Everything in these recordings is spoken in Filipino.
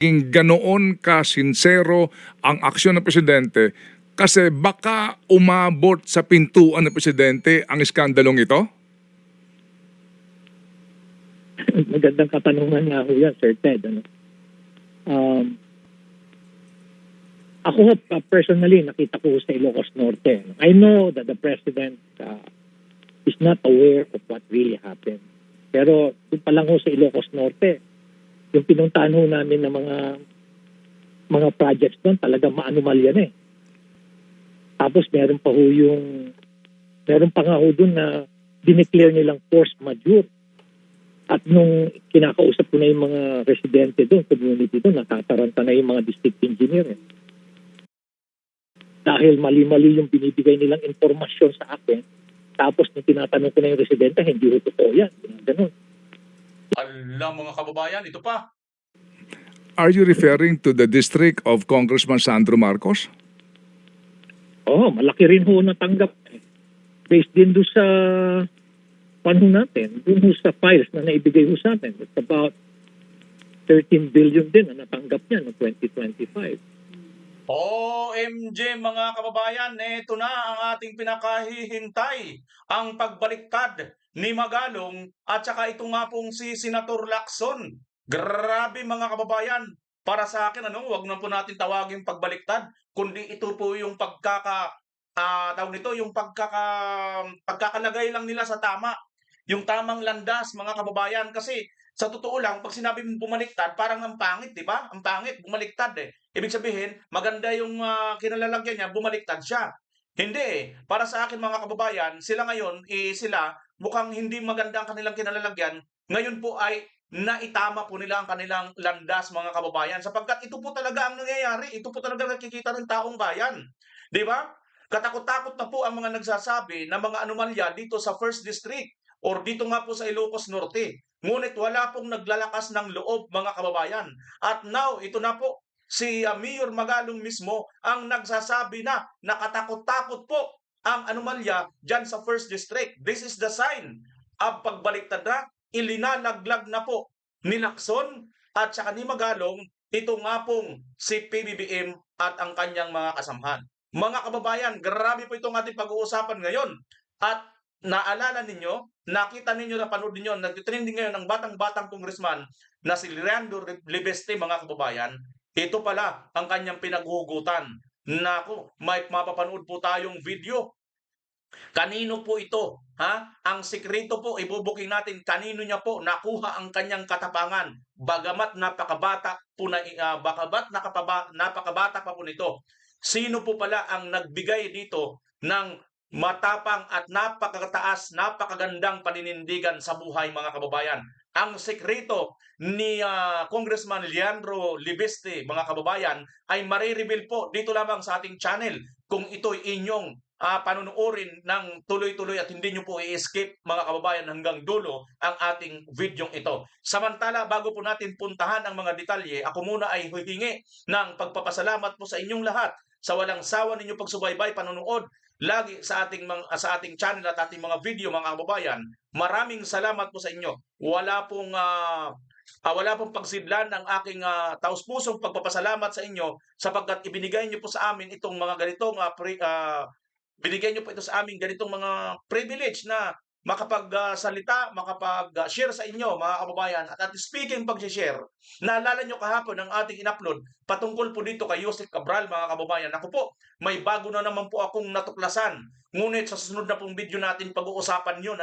ganoon ka sincero ang aksyon ng presidente kasi baka umabot sa pintuan ng presidente ang iskandalong ito? Magandang katanungan nga ho yan, Sir Ted. Ano? Ako personally, nakita ko sa Ilocos Norte. I know that the President is not aware of what really happened. Pero doon pa lang ho sa Ilocos Norte, yung pinuntahan ho namin ng mga projects doon, talagang maanumalya na eh. Tapos meron pa nga ho doon na dineclare nilang force majeure. At nung kinakausap ko na yung mga residente doon, community doon, natataranta na yung mga district engineer. Eh. Dahil mali-mali yung binibigay nilang informasyon sa akin, tapos nung tinatanong ko na yung residente, hindi ho totoo yan. Ganun. Alam mga kababayan, ito pa. Are you referring to the district of Congressman Sandro Marcos? Oo, malaki rin ho natanggap. Based din doon sa natin, doon sa files na naibigay ho sa atin. It's about 13 billion din na natanggap niya no 2025. OMG mga kababayan, ito na ang ating pinakahihintay, ang pagbaliktad ni Magalong at saka ito nga pong si Senator Lacson. Grabe mga kababayan, para sa akin wag na po natin tawagin pagbaliktad, kundi ito po yung pagkakalagay lang nila sa tama. Yung tamang landas mga kababayan, kasi sa totoo lang pag sinabi mong bumaliktad parang ang pangit, di ba? Ang pangit bumaliktad eh. Ibig sabihin maganda yung kinalalagyan niya, bumaliktad siya. Hindi eh. Para sa akin mga kababayan, sila ngayon sila mukhang hindi maganda ang kanilang kinalalagyan. Ngayon po ay naitama po nila ang kanilang landas mga kababayan, sapagkat ito po talaga ang nangyayari. Ito po talaga nakikita ng taong bayan. Di ba? Katakot-takot na po ang mga nagsasabi na mga anomalya dito sa 1st District or dito nga po sa Ilocos Norte. Ngunit wala pong naglalakas ng loob mga kababayan. At now, ito na po, si Mayor Magalong mismo ang nagsasabi na nakatakot-takot po ang anomalya dyan sa 1st District. This is the sign of pagbaliktad na, ilinalaglag na po ni Lacson at saka ni Magalong, ito nga pong si PBBM at ang kanyang mga kasamahan. Mga kababayan, grabe po itong ating pag-uusapan ngayon. At naalala ninyo, nakita ninyo, napanood ninyo, nagtitrending ngayon ang batang-batang congressman na si Leandro Libeste mga kababayan. Ito pala ang kanyang pinaghuhugutan. Naku, may mapapanood po tayong video. Kanino po ito? Ang sikreto po, ibubuking natin kanino niya po nakuha ang kanyang katapangan. Bagamat napakabata po napakabata pa po nito. Sino po pala ang nagbigay dito ng matapang at napakataas, napakagandang paninindigan sa buhay mga kababayan? Ang sekreto ni Congressman Leandro Libeste mga kababayan ay marireveal po dito lamang sa ating channel kung ito'y inyong panunuorin ng tuloy-tuloy at hindi nyo po i-skip mga kababayan hanggang dulo ang ating videong ito. Samantala, bago po natin puntahan ang mga detalye, ako muna ay huhingi ng pagpapasalamat po sa inyong lahat sa walang sawa ninyo pagsubaybay, panunood lagi sa ating channel at ating mga video mga kababayan. Maraming salamat po sa inyo. Wala pong pagsidlan ng aking taus-pusong pagpapasalamat sa inyo sapagkat ibinigay niyo po sa amin itong mga ganitong binigyan niyo po ito sa amin ganitong mga privilege na makapagsalita, makapag-share sa inyo mga kababayan. At speaking pag-share, naalala niyo kahapon ang ating in-upload patungkol po dito kay Joseph Cabral mga kababayan. Ako po, may bago na naman po akong natuklasan. Ngunit sa susunod na pong video natin pag-uusapan yun.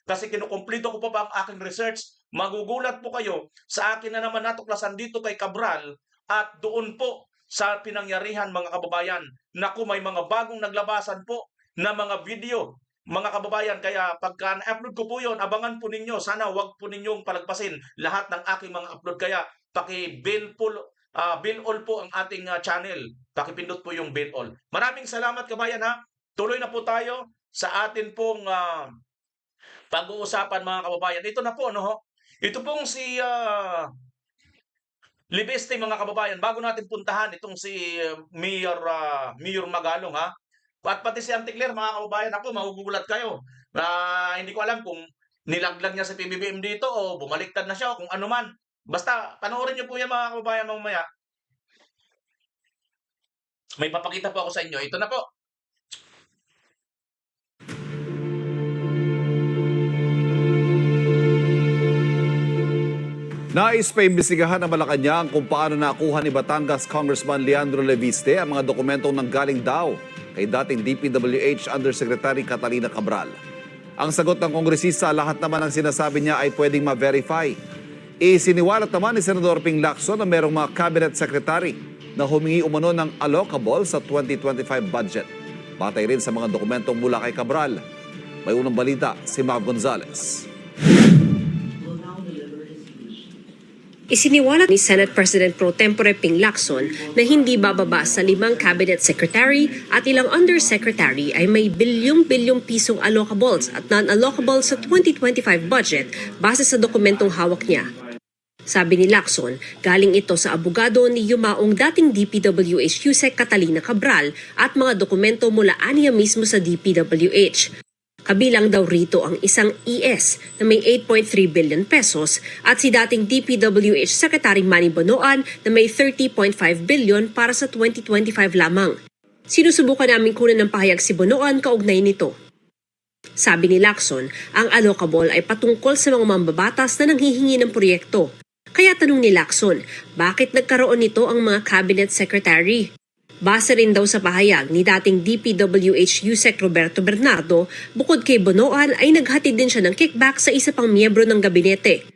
Kasi kinukumplito ko pa ang aking research. Magugulat po kayo sa akin na naman natuklasan dito kay Cabral at doon po sa pinangyarihan mga kababayan. Naku, may mga bagong naglabasan po na mga video mga kababayan, kaya pagka na-upload ko po yun, abangan po ninyo. Sana wag po ninyong palagpasin lahat ng aking mga upload. Kaya paki-bill all po ang ating channel. Pakipindot po yung bill all. Maraming salamat kabayan Tuloy na po tayo sa atin pong pag-uusapan mga kababayan. Ito na po Ito pong si Libeste mga kababayan, bago natin puntahan itong si Mayor Magalong at pati si Anticler mga kababayan, ako magugulat kayo. Hindi ko alam kung nilaglag niya sa PBBM dito o bumaliktad na siya o kung ano man. Basta panoorin niyo po yan mga kababayan mamaya. May papakita po ako sa inyo. Ito na po. Nais pa imbestigahan ng Malacanang kung paano nakuha ni Batangas Congressman Leandro Leviste ang mga dokumentong nanggaling daw kay dating DPWH Undersecretary Catalina Cabral. Ang sagot ng kongresista, lahat naman ng sinasabi niya ay pwedeng ma-verify. Isiniwalat naman ni Senador Ping Lacson na merong mga cabinet secretary na humingi umano ng allocable sa 2025 budget. Batay rin sa mga dokumentong mula kay Cabral. May unang balita si Mav Gonzalez. Isiniwalat ni Senate President Pro Tempore Ping Lacson na hindi bababa sa 5 cabinet secretary at ilang undersecretary ay may bilyong-bilyong pisong allocables at non-allocable sa 2025 budget base sa dokumentong hawak niya. Sabi ni Lacson, galing ito sa abogado ni yumaong dating DPWH Yusek Catalina Cabral at mga dokumento mula aniya mismo sa DPWH. Kabilang daw rito ang isang ES na may 8.3 billion pesos at si dating DPWH Secretary Manny Bonoan na may 30.5 billion para sa 2025 lamang. Sinusubukan namin kunan ng pahayag si Bonoan kaugnay nito. Sabi ni Lacson, ang allocable ay patungkol sa mga mambabatas na nanghihingi ng proyekto. Kaya tanong ni Lacson, bakit nagkaroon nito ang mga cabinet secretary? Base rin daw sa pahayag ni dating DPWH Yusek Roberto Bernardo, bukod kay Bonoan ay naghatid din siya ng kickback sa isa pang miyembro ng gabinete.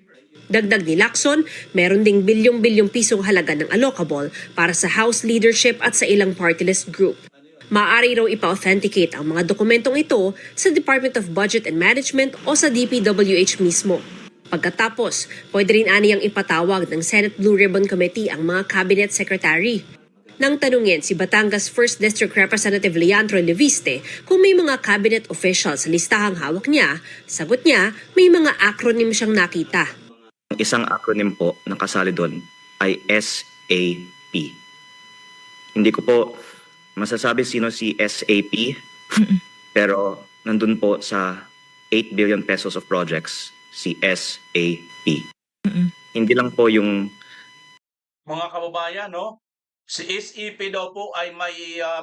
Dagdag ni Lacson, meron ding bilyong-bilyong pisong halaga ng allocable para sa House leadership at sa ilang party list group. Maaari raw ipa-authenticate ang mga dokumentong ito sa Department of Budget and Management o sa DPWH mismo. Pagkatapos, pwede rin aniyang ipatawag ng Senate Blue Ribbon Committee ang mga cabinet secretary. Nang tanungin si Batangas 1st District Representative Leandro Leviste kung may mga cabinet officials sa listahang hawak niya, sagot niya may mga acronym siyang nakita. Ang isang acronym po na kasali doon ay SAP. Hindi ko po masasabi sino si SAP, pero nandun po sa 8 billion pesos of projects si SAP. Hindi lang po yung Mga kababayan, no? Si SEP daw po ay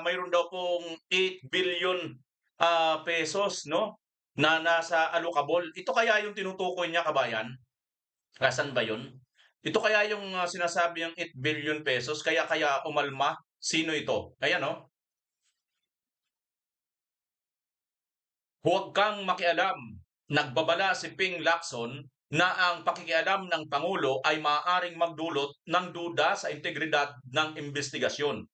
mayroon daw pong 8 billion pesos, no? Na nasa allocable. Ito kaya yung tinutukoy niya, kabayan? Asan ba yun? Ito kaya yung sinasabi yung 8 billion pesos, kaya umalma? Sino ito? Ayan, no? Huwag kang makialam. Nagbabala si Ping Lacson na ang pakikialam ng Pangulo ay maaaring magdulot ng duda sa integridad ng investigasyon.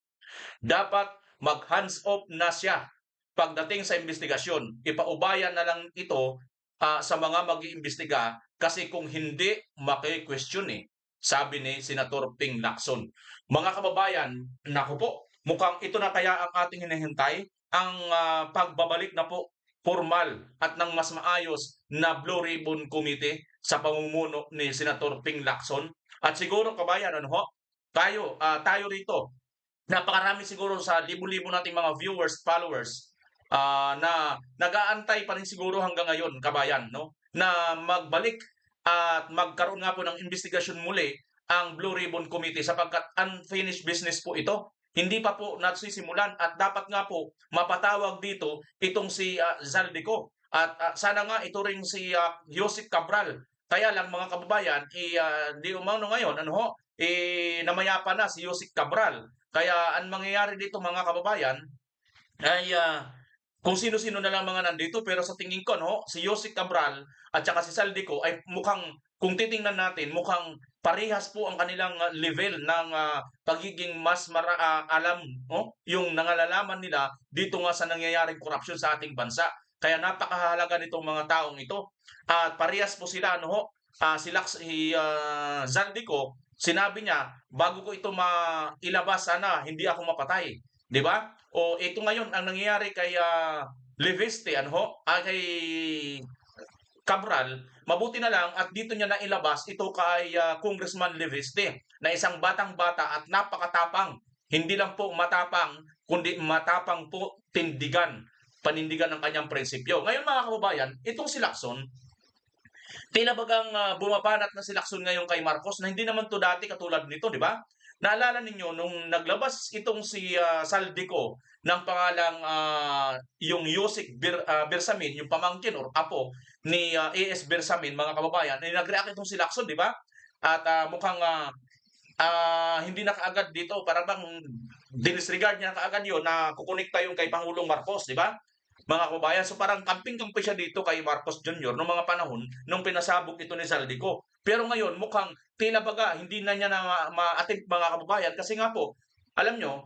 Dapat mag-hands off na siya pagdating sa investigasyon. Ipaubaya na lang ito sa mga mag-iimbestiga kasi kung hindi, maki-question sabi ni Senator Ping Lacson. Mga kababayan, naku po, mukhang ito na kaya ang ating hinihintay, ang pagbabalik na po formal at ng mas maayos na Blue Ribbon Committee sa pamumuno ni Senator Ping Lacson. At siguro kabayan, tayo rito, napakarami siguro sa libo-libo nating mga viewers, followers na nag-aantay pa rin siguro hanggang ngayon, kabayan, no? Na magbalik at magkaroon nga po ng investigasyon muli ang Blue Ribbon Committee sapagkat unfinished business po ito. Hindi pa po nasisimulan at dapat nga po mapatawag dito itong si Zaldico at sana nga ito ring si Yusek Cabral. Kaya lang mga kababayan, di umano ngayon, namayapa na si Yusek Cabral. Kaya ang mangyayari dito mga kababayan ay kung sino-sino na lang mga nandito, pero sa tingin ko, si Yusek Cabral at saka si Zaldico ay mukhang, kung titingnan natin, mukhang parehas po ang kanilang level ng pagiging mas alam, yung nangalalaman nila dito nga sa nangyayaring korupsyon sa ating bansa. Kaya napakahalaga nitong mga taong ito. At parehas po sila, si Zaldico, sinabi niya, bago ko ito mailabas, sana hindi ako mapatay. 'Di ba? O ito ngayon ang nangyayari kay Leviste, kay Cabral, mabuti na lang at dito niya nailabas ito kay Congressman Leviste na isang batang-bata at napakatapang. Hindi lang po matapang, kundi matapang po panindigan ng kanyang prinsipyo. Ngayon mga kababayan, itong si Lacson, Tila bagang bumabanat na si Lacson ngayon kay Marcos na hindi naman to dati katulad nito, di ba? Naalala ninyo nung naglabas itong si Saldico ng pangalang yung Yusik Bersamin, yung pamangkin or apo ni AS Bersamin, mga kababayan, nag-react itong si Lacson, di ba? At mukhang hindi na kaagad dito, para bang dinisregard niya kaagad yun na kukonekta yung kay Pangulong Marcos, di ba? Mga kababayan, so parang kamping-kampi siya dito kay Marcos Jr. noong mga panahon nung pinasabog ito ni Saldico. Pero ngayon, mukhang tila baga, hindi na niya na ma-attempt, mga kababayan, kasi nga po, alam nyo,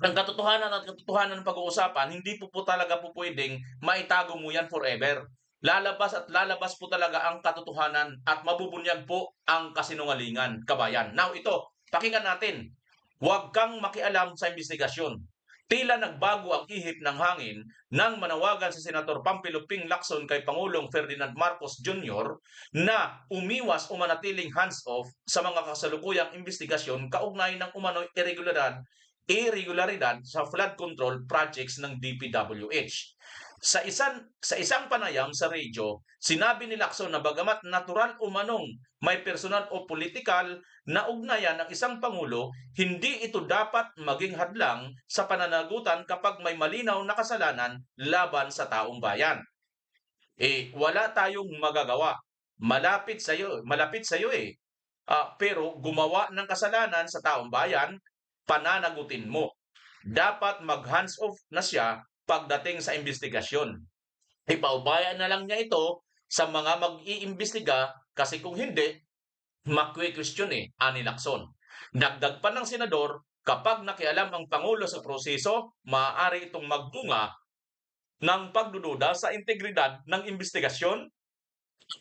ang katotohanan at katotohanan ng pag-uusapan, hindi po talaga po pwedeng maitago mo yan forever. Lalabas at lalabas po talaga ang katotohanan at mabubunyag po ang kasinungalingan, kabayan. Now ito, pakinggan natin. Huwag kang makialam sa investigasyon. Tila nagbago ang ihip ng hangin nang manawagan si Senator Pampilo Ping Lacson kay Pangulong Ferdinand Marcos Jr. na umiwas o manatiling hands-off sa mga kasalukuyang investigasyon kaugnay ng umano'y irregularidad sa flood control projects ng DPWH. Sa isang panayam sa radyo, sinabi ni Lacson na bagamat natural umanong may personal o politikal na ugnayan ng isang pangulo, hindi ito dapat maging hadlang sa pananagutan kapag may malinaw na kasalanan laban sa taong bayan. Wala tayong magagawa. Malapit sa iyo eh. Pero gumawa ng kasalanan sa taong bayan, pananagutin mo. Dapat mag-hands off na siya pagdating sa investigasyon. Ipaubayan na lang niya ito sa mga mag-iimbestiga kasi kung hindi, makwe-question ani Lacson. Dagdag pa ng senador, kapag nakialam ang Pangulo sa proseso, maaari itong magbunga ng pagdududa sa integridad ng investigasyon,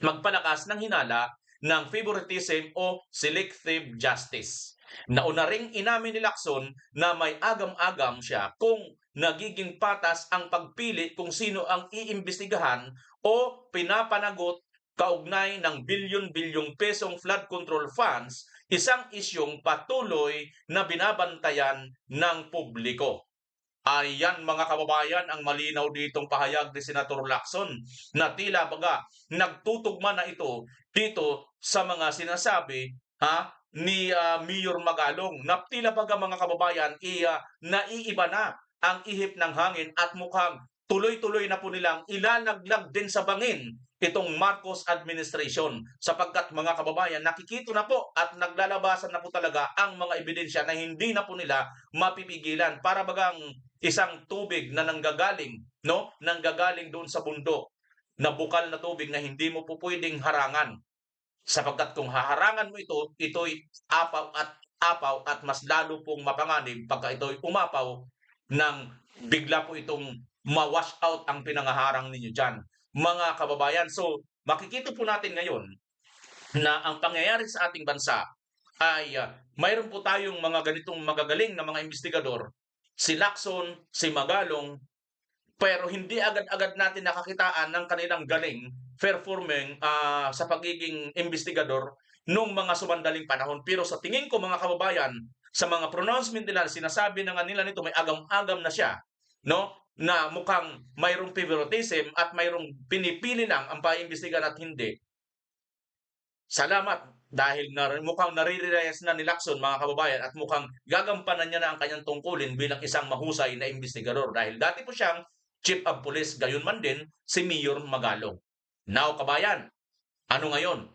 magpalakas ng hinala ng favoritism o selective justice. Nauna ring inamin ni Lacson na may agam-agam siya kung nagiging patas ang pagpili kung sino ang iimbestigahan o pinapanagot kaugnay ng bilyon-bilyong pesong flood control funds, isang isyong patuloy na binabantayan ng publiko. Ayan mga kababayan ang malinaw ditong pahayag ni Senator Lacson na tila baga nagtutugma na ito dito sa mga sinasabi ni Mayor Magalong na tila baga mga kababayan naiiba na ang ihip ng hangin at mukhang tuloy-tuloy na po nilang ilalaglag din sa bangin itong Marcos administration sapagkat mga kababayan nakikita na po at naglalabasan na po talaga ang mga ebidensya na hindi na po nila mapipigilan para bagang isang tubig na nanggagaling doon sa bundok na bukal na tubig na hindi mo po pwedeng harangan sapagkat kung haharangan mo ito'y apaw at mas lalo pong mapanganib pagka ito'y umapaw nang bigla po itong ma-wash out ang pinangaharang ninyo dyan. Mga kababayan, so makikita po natin ngayon na ang pangyayari sa ating bansa ay mayroon po tayong mga ganitong magagaling na mga investigador, si Lacson, si Magalong, pero hindi agad-agad natin nakakitaan ng kanilang galing performing sa pagiging investigador nung mga sumandaling panahon. Pero sa tingin ko mga kababayan, sa mga pronouncement nila, sinasabi na nga nila nito may agam-agam na siya, na mukhang mayroong favoritism at mayroong pinipili lang ang paimbestigan at hindi. Salamat dahil mukhang nare-realize na ni Lacson mga kababayan at mukhang gagampanan niya na ang kanyang tungkulin bilang isang mahusay na investigador dahil dati po siyang Chief of Police, gayon man din si Mayor Magalong. Now kabayan, ano ngayon?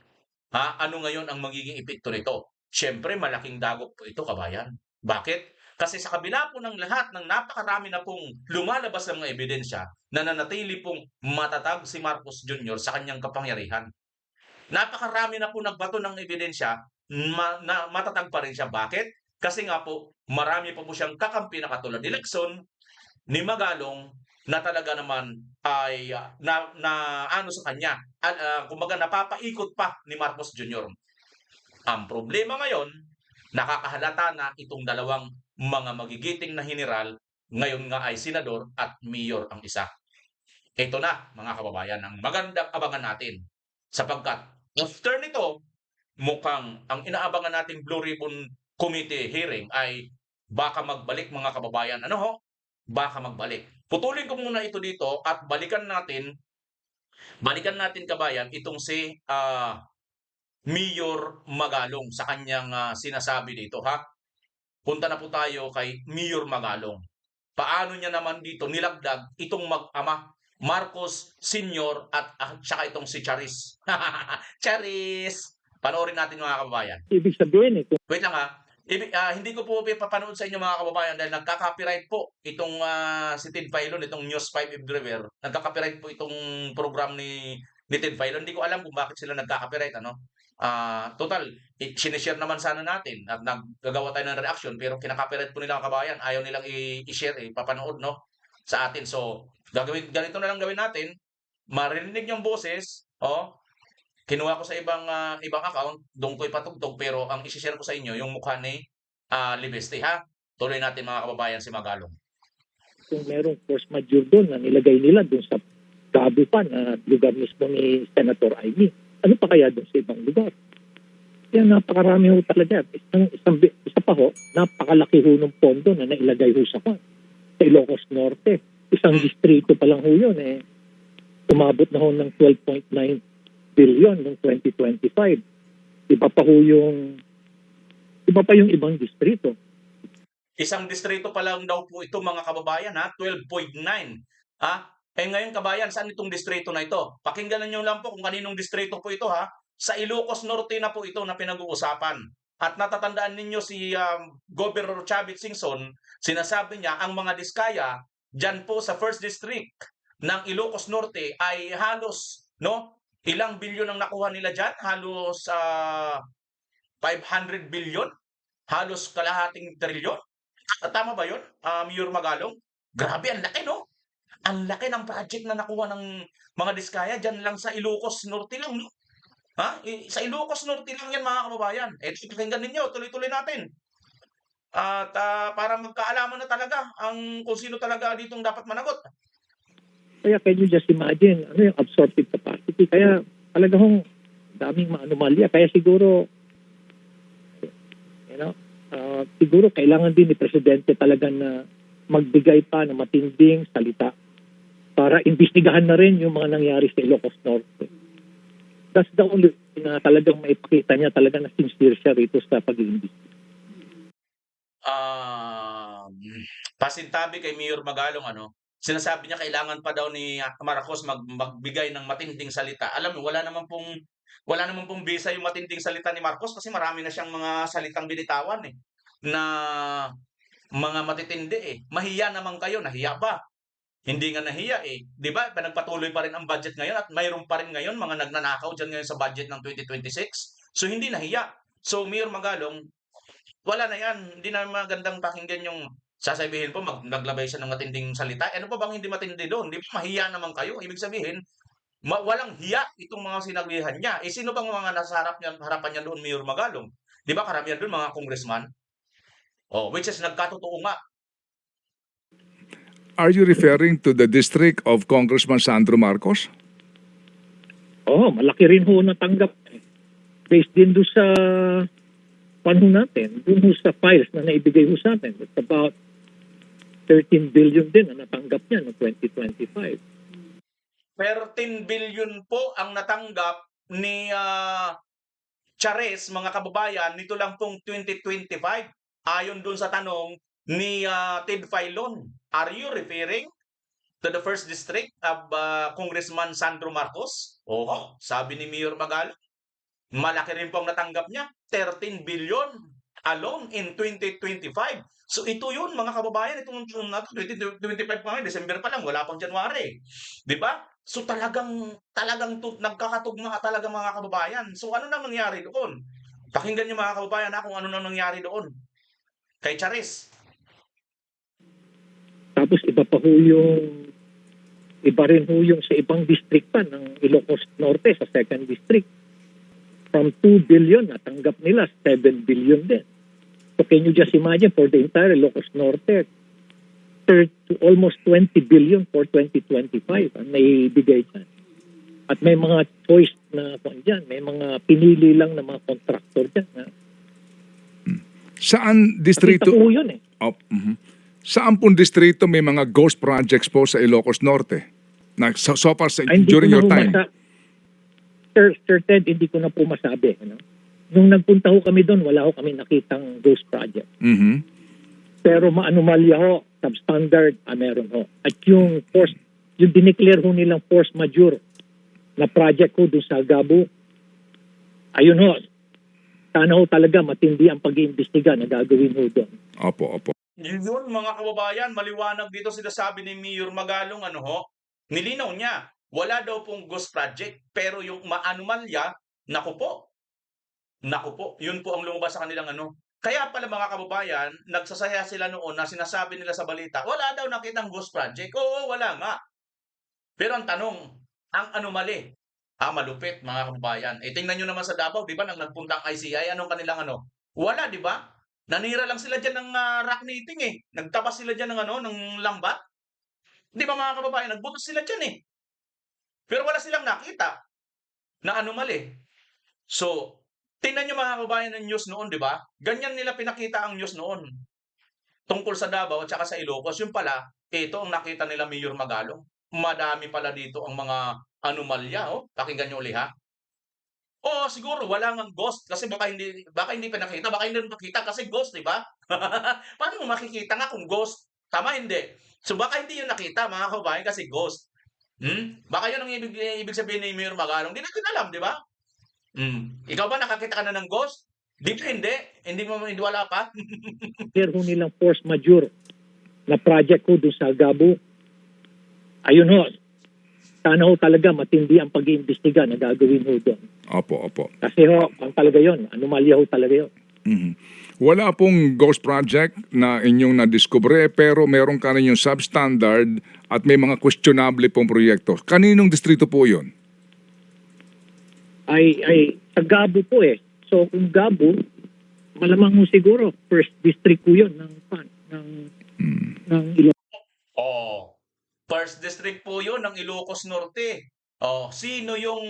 Ano ngayon ang magiging epekto nito? Siyempre malaking dagok po ito kabayan. Bakit? Kasi sa kabila po ng lahat ng napakarami na pong lumalabas ng mga ebidensya, nananatili pong matatag si Marcos Jr. sa kanyang kapangyarihan. Napakarami na po nagbato ng ebidensya, na matatag pa rin siya. Bakit? Kasi nga po, marami pa po siyang kakampi na katulad ni Lacson, ni Magalong, na talaga naman ay ano sa kanya. Kumbaga napapaikot pa ni Marcos Jr. Ang problema ngayon, nakakahalata na itong dalawang mga magigiting na general, ngayon nga ay senador at mayor ang isa. Ito na mga kababayan, ang magandang abangan natin. Sapagkat after nito, mukhang ang inaabangan nating Blue Ribbon Committee hearing ay baka magbalik mga kababayan. Baka magbalik. Putulin ko muna ito dito at balikan natin Balikan natin kabayan itong si Mayor Magalong sa kanyang sinasabi dito ha. Punta na po tayo kay Mayor Magalong. Paano niya naman dito nilagdag itong mag-ama Marcos Sr. at saka itong si Charis. Charis! Panoorin natin mga kababayan. Ibig sabihin, kung Wait lang ha. Hindi ko po papanood sa inyo mga kababayan dahil nagka-copyright po itong si Ted Filon, itong News 5 Everywhere. Nagka-copyright po itong program ni Ted Filon. Hindi ko alam kung bakit sila nagka-copyright. Total, sinishare naman sana natin at naggagawa tayo ng reaction pero kinaka-copyright po nila ang kabayan. Ayaw nilang i-share, papanood no, sa atin. So, ganito na lang gawin natin. Marinig yung boses, kinuha ko sa ibang account, doon ko ipatugtog, pero ang isi-share ko sa inyo, yung mukha ni Libeste, ha? Tuloy natin mga kababayan si Magalong. merong force majeure doon na nilagay nila doon sa Gabupan na lugar mismo ni Senator Amy. Ano pa kaya doon sa ibang lugar? Kaya napakarami ho talaga. Isa pa ho, napakalaki ho ng pondo na nailagay ho sa Ilocos Norte. Isang distrito pa lang ho yun. Umabot na ho ng 12.9 billion noong 2025. Iba pa yung ibang distrito. Isang distrito pa lang daw po ito mga kababayan, ha? 12.9. Ngayon kabayan, saan itong distrito na ito? Pakinggan niyo lang po kung kaninong distrito po ito, ha? Sa Ilocos Norte na po ito na pinag-uusapan. At natatandaan ninyo si Governor Chavit Singson, sinasabi niya ang mga diskaya dyan po sa 1st District ng Ilocos Norte ay halos, ilang bilyon ang nakuha nila dyan? Halos 500 billion? Halos kalahating trilyon? Tama ba yun, Mayor Magalong? Grabe, ang laki, no? Ang laki ng project na nakuha ng mga diskaya dyan lang sa Ilocos Norte lang, no? Sa Ilocos Norte lang yan, mga kababayan. Pakinggan ninyo, tuloy-tuloy natin. At para magkaalaman na talaga kung sino talaga ditong dapat managot. Kaya can you just imagine, yung absorptive capacity? Kaya talagang daming anomalya. Kaya siguro, siguro kailangan din ni Presidente talaga na magbigay pa ng matinding salita para imbestigahan na rin yung mga nangyari sa Ilocos Norte. That's the only thing na talagang maipakita niya talaga na sincere siya rito sa pag-iimbestiga. Pasintabi kay Mayor Magalong, sinasabi niya kailangan pa daw ni Marcos magbigay ng matinding salita. Alam mo, wala naman pong bisa yung matinding salita ni Marcos kasi marami na siyang mga salitang binitawan na mga matitindi Mahiya naman kayo, nahiya ba? Hindi nga nahiya 'Di ba? Pinagpatuloy pa rin ang budget ngayon at mayroon pa rin ngayon mga nagnanakaw diyan ngayon sa budget ng 2026. So hindi nahiya. So Mayor Magalong, wala na 'yan. Hindi na magandang pakinggan yung sasabihin po naglabay siya ng matinding salita. Ano pa bang hindi matindi doon? Di ba mahiya naman kayo? Ibig sabihin, walang hiya itong mga sinabihan niya. Sino bang mga nasa harapan niya doon, Mayor Magalong? Di ba karamihan doon mga congressman? Which is nagkatotoo nga. Are you referring to the district of Congressman Sandro Marcos? Malaki rin ho natanggap. Based din doon sa natin, doon sa files na naibigay ho sa atin. It's about 13 billion din na natanggap niya noong 2025. 13 billion po ang natanggap ni Chares, mga kababayan, nito lang pong 2025. Ayon dun sa tanong ni Ted Filon. Are you referring to the 1st District of Congressman Sandro Marcos? Sabi ni Mayor Magalong, malaki rin po ang natanggap niya, 13 billion alone in 2025. So ito yun mga kababayan, itong 2025 pa ngayon, December pa lang, wala pang January. Di ba? So talagang nagkakatugma talaga mga kababayan. So ano nang nangyari doon? Pakinggan niyo mga kababayan kung ano nang nangyari doon kay Charis. Tapos iba rin ho yung sa ibang district pa ng Ilocos Norte sa 2nd District. From 2 billion, natanggap nila 7 billion din. So can you just imagine for the entire Ilocos Norte, almost 20 billion for 2025 ang naibigay dyan. At may mga choice na dyan, may mga pinili lang na mga contractor dyan. Saan distrito? Nakita ko yun Saan pong distrito may mga ghost projects po sa Ilocos Norte so far Ay, hindi during ko your na ho time? Sir Ted, hindi ko na po masabi. Ano? Nung nagpunta ho kami doon, wala ho kami nakitang ghost project. Mhm. Pero maanomalya ho, substandard, meron ho. At yung dineclare ho nilang force majeure na project ho doon sa Gabu, ayun ho, sana ho talaga matindi ang pag-iimbestiga na gagawin ho doon. Opo, opo. Yun, mga kababayan, maliwanag dito sinasabi ni Mayor Magalong, nilinaw niya, wala daw pong ghost project, pero yung maanomalya, naku po, yun po ang lumabas sa kanilang Kaya pala mga kababayan, nagsasaya sila noon na sinasabi nila sa balita, wala daw nakitang ghost project. Oo, wala nga. Pero ang tanong, ang anomaly, malupit mga kababayan. Tingnan nyo naman sa Davao, di ba, nang nagpunta ang ICI, anong kanilang Wala, di ba? Nanira lang sila dyan ng rock knitting eh. Nagtabas sila dyan ng lambat. Di ba mga kababayan, nagbutos sila dyan eh. Pero wala silang nakita na anomaly. So, tingnan nyo mga kababayan ng news noon, di ba? Ganyan nila pinakita ang news noon. Tungkol sa Davao at saka sa Ilocos, yung pala, ito ang nakita nila Mayor Magalong. Madami pala dito ang mga anomalya, Pakinggan nyo uli ha. Oo, siguro wala ngang ghost kasi baka hindi pinakita, baka hindi nakita kasi ghost, di ba? Paano mo makikita nga kung ghost? Tama, hindi. So baka hindi yun nakita, mga kababayan, kasi ghost. Baka yun ang ibig sabihin ni Mayor Magalong. Hindi natin alam, di ba? Ikaw ba nakakita ka na ng ghost? Di ba hindi? Hindi wala pa? Declare ho nilang force majeure na project ho doon sa Gabu, ayun ho, sana ho talaga matindi ang pag-iimbestiga na gagawin ho doon. Opo, opo. Kasi ho, ang talaga yun, anomalya ho talaga yun. Mhm. Wala pong ghost project na inyong nadiskubre pero meron ka rin yung substandard at may mga questionable pong proyekto. Kaninong distrito po yun? Ay sa Gabu po eh. So kung Gabu, malamang ho siguro first district po yun ng Ilocos. First district po 'yon ng Ilocos Norte. Sino yung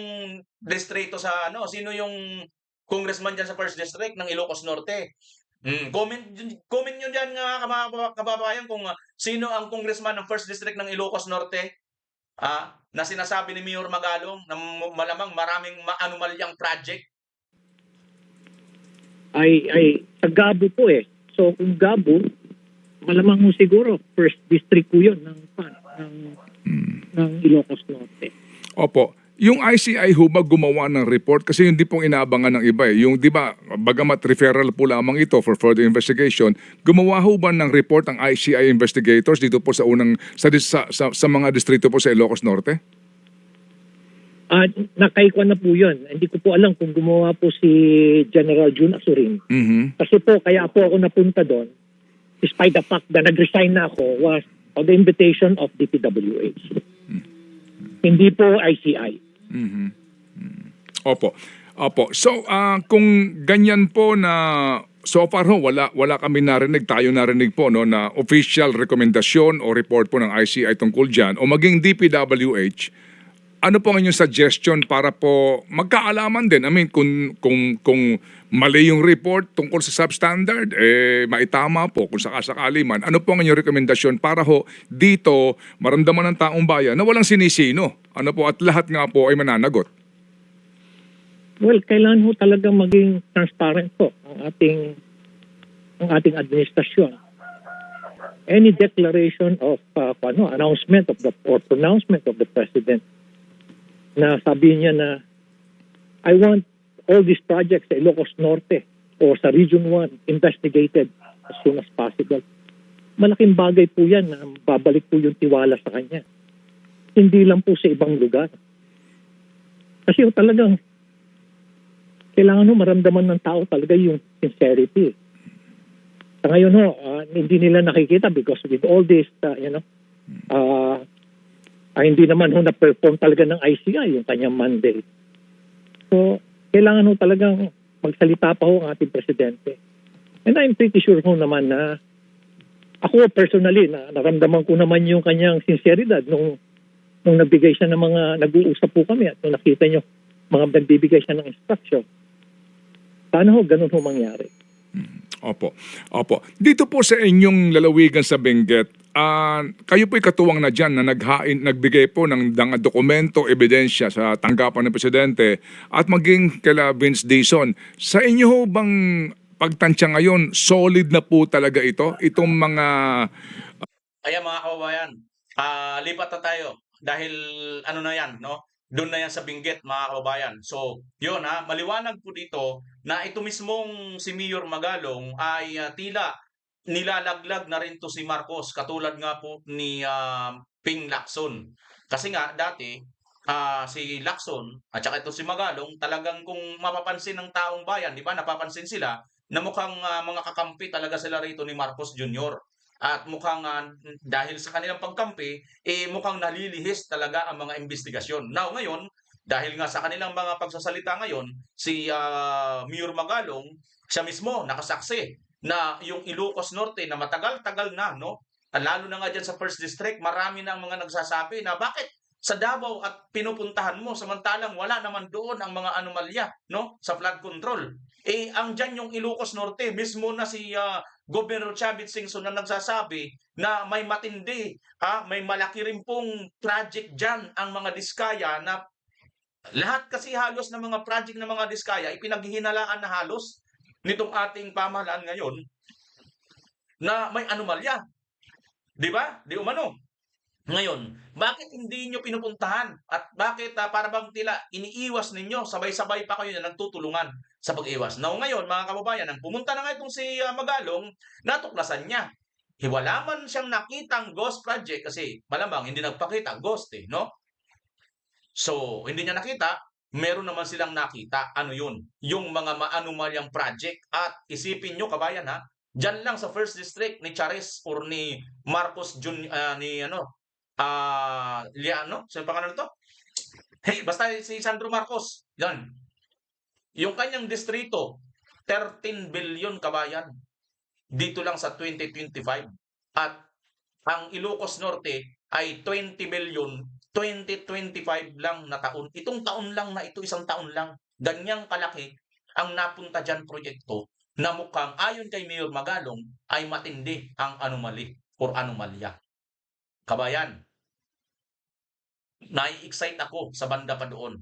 distrito sino yung congressman diyan sa first district ng Ilocos Norte? Comment nyo diyan mga kababayan kung sino ang congressman ng first district ng Ilocos Norte na sinasabi ni Mayor Magalong na malamang maraming anomalyang project. Ay sa Gabu po eh. So kung Gabu, malamang ho siguro first district po yun ng Ilocos Norte. Opo. Yung ICI ho ba gumawa ng report? Kasi hindi pong inaabangan ng iba eh. Yung di ba, bagamat referral po lamang ito for further investigation, gumawa ho ba ng report ang ICI investigators dito po sa mga distrito po sa Ilocos Norte? Nakaikwa na po yun. Hindi ko po alam kung gumawa po si General Jun Asurin. Mhm. Kasi po, kaya po ako napunta doon, despite the fact na nag-resign na ako, was on the invitation of DPWH. Hindi po ICI. Opo. Opo. So, kung ganyan po na so far ho, wala kami narinig, tayo narinig po no, na official rekomendasyon o report po ng ICI tungkol dyan o maging DPWH, ano po ang inyong suggestion para po magkaalaman din? I mean, kung mali yung report tungkol sa substandard, maitama po kung sakasakali man. Ano po ang inyong rekomendasyon para ho dito maramdaman ng taong bayan na walang sinisino? Ano po at lahat nga po ay mananagot? Well, kailangan ho talaga maging transparent po ang ating administrasyon. Any declaration of announcement of or pronouncement of the president na sabihin niya na I want all these projects sa Ilocos Norte o sa Region 1 investigated as soon as possible. Malaking bagay po yan na babalik po yung tiwala sa kanya. Hindi lang po sa ibang lugar. Kasi talagang kailangan maramdaman ng tao talaga yung sincerity. Sa ngayon hindi nila nakikita because with all this, hindi naman na-perform talaga ng ICI yung kanyang mandate. So, kailangan talagang magsalita pa ang ating presidente. And I'm pretty sure naman na ako personally, naramdaman ko naman yung kanyang sinceridad nung nagbigay siya ng mga, nag-uusap po kami at nung nakita niyo nagbibigay siya ng instruction. Sana ganun mangyari. Opo. Opo. Dito po sa inyong lalawigan sa Benguet, kayo po'y katuwang na dyan na nagbigay po ng dokumento, ebidensya sa tanggapan ng Presidente at maging kila Vince Dizon. Sa inyo ho bang pagtansya ngayon, solid na po talaga ito? Itong mga... Ayan mga kababayan, lipat na tayo dahil ano na yan, no? Doon na yan sa Benguet mga kababayan. So, yun maliwanag po dito na ito mismong si Mayor Magalong ay tila nilalaglag na rin to si Marcos katulad nga po ni Ping Lacson. Kasi nga dati si Lacson at saka ito si Magalong talagang kung mapapansin ng taong bayan, di ba? Napapansin sila na mukhang mga kakampi talaga sila rito ni Marcos Jr. At mukhang dahil sa kanilang pagkampi, mukhang nalilihis talaga ang mga investigasyon. Now ngayon, dahil nga sa kanilang mga pagsasalita ngayon, si Mayor Magalong, siya mismo nakasaksi na yung Ilocos Norte na matagal-tagal na, no? Lalo na nga dyan sa First District, marami na ang mga nagsasabi na bakit sa Davao at pinupuntahan mo samantalang wala naman doon ang mga anomalya, no? Sa flood control. Ang dyan yung Ilocos Norte, mismo na si Governor Chavit Singson na nagsasabi na may matindi, may malaki rin pong project dyan ang mga Diskaya na lahat kasi halos ng mga project ng mga Diskaya ipinaghihinalaan na halos nitong ating pamahalaan ngayon na may anomalya. Di ba? Di umano. Ngayon, bakit hindi nyo pinupuntahan? At bakit para bang tila iniiwas ninyo? Sabay-sabay pa kayo na nagtutulungan sa pag-iwas. Now ngayon, mga kababayan, nang pumunta na nga itong si Magalong, natuklasan niya. Wala man siyang nakitang ghost project kasi malamang hindi nagpakita, ghost no? So, hindi niya nakita, meron naman silang nakita. Ano yun? Yung mga maanumalyang project. At isipin nyo, kabayan dyan lang sa First District ni Charis or ni Marcos Liano, sino pangalan nito? Hey, basta si Sandro Marcos. Yan. Yung kanyang distrito, 13 billion kabayan. Dito lang sa 2025. At ang Ilocos Norte ay 20 billion 2025 lang na taon. Itong taon lang na ito, isang taon lang. Ganyang kalaki ang napunta dyan proyekto na mukhang ayon kay Mayor Magalong ay matindi ang anomaly or anomalya. Kabayan, nai-excite ako sa banda pa doon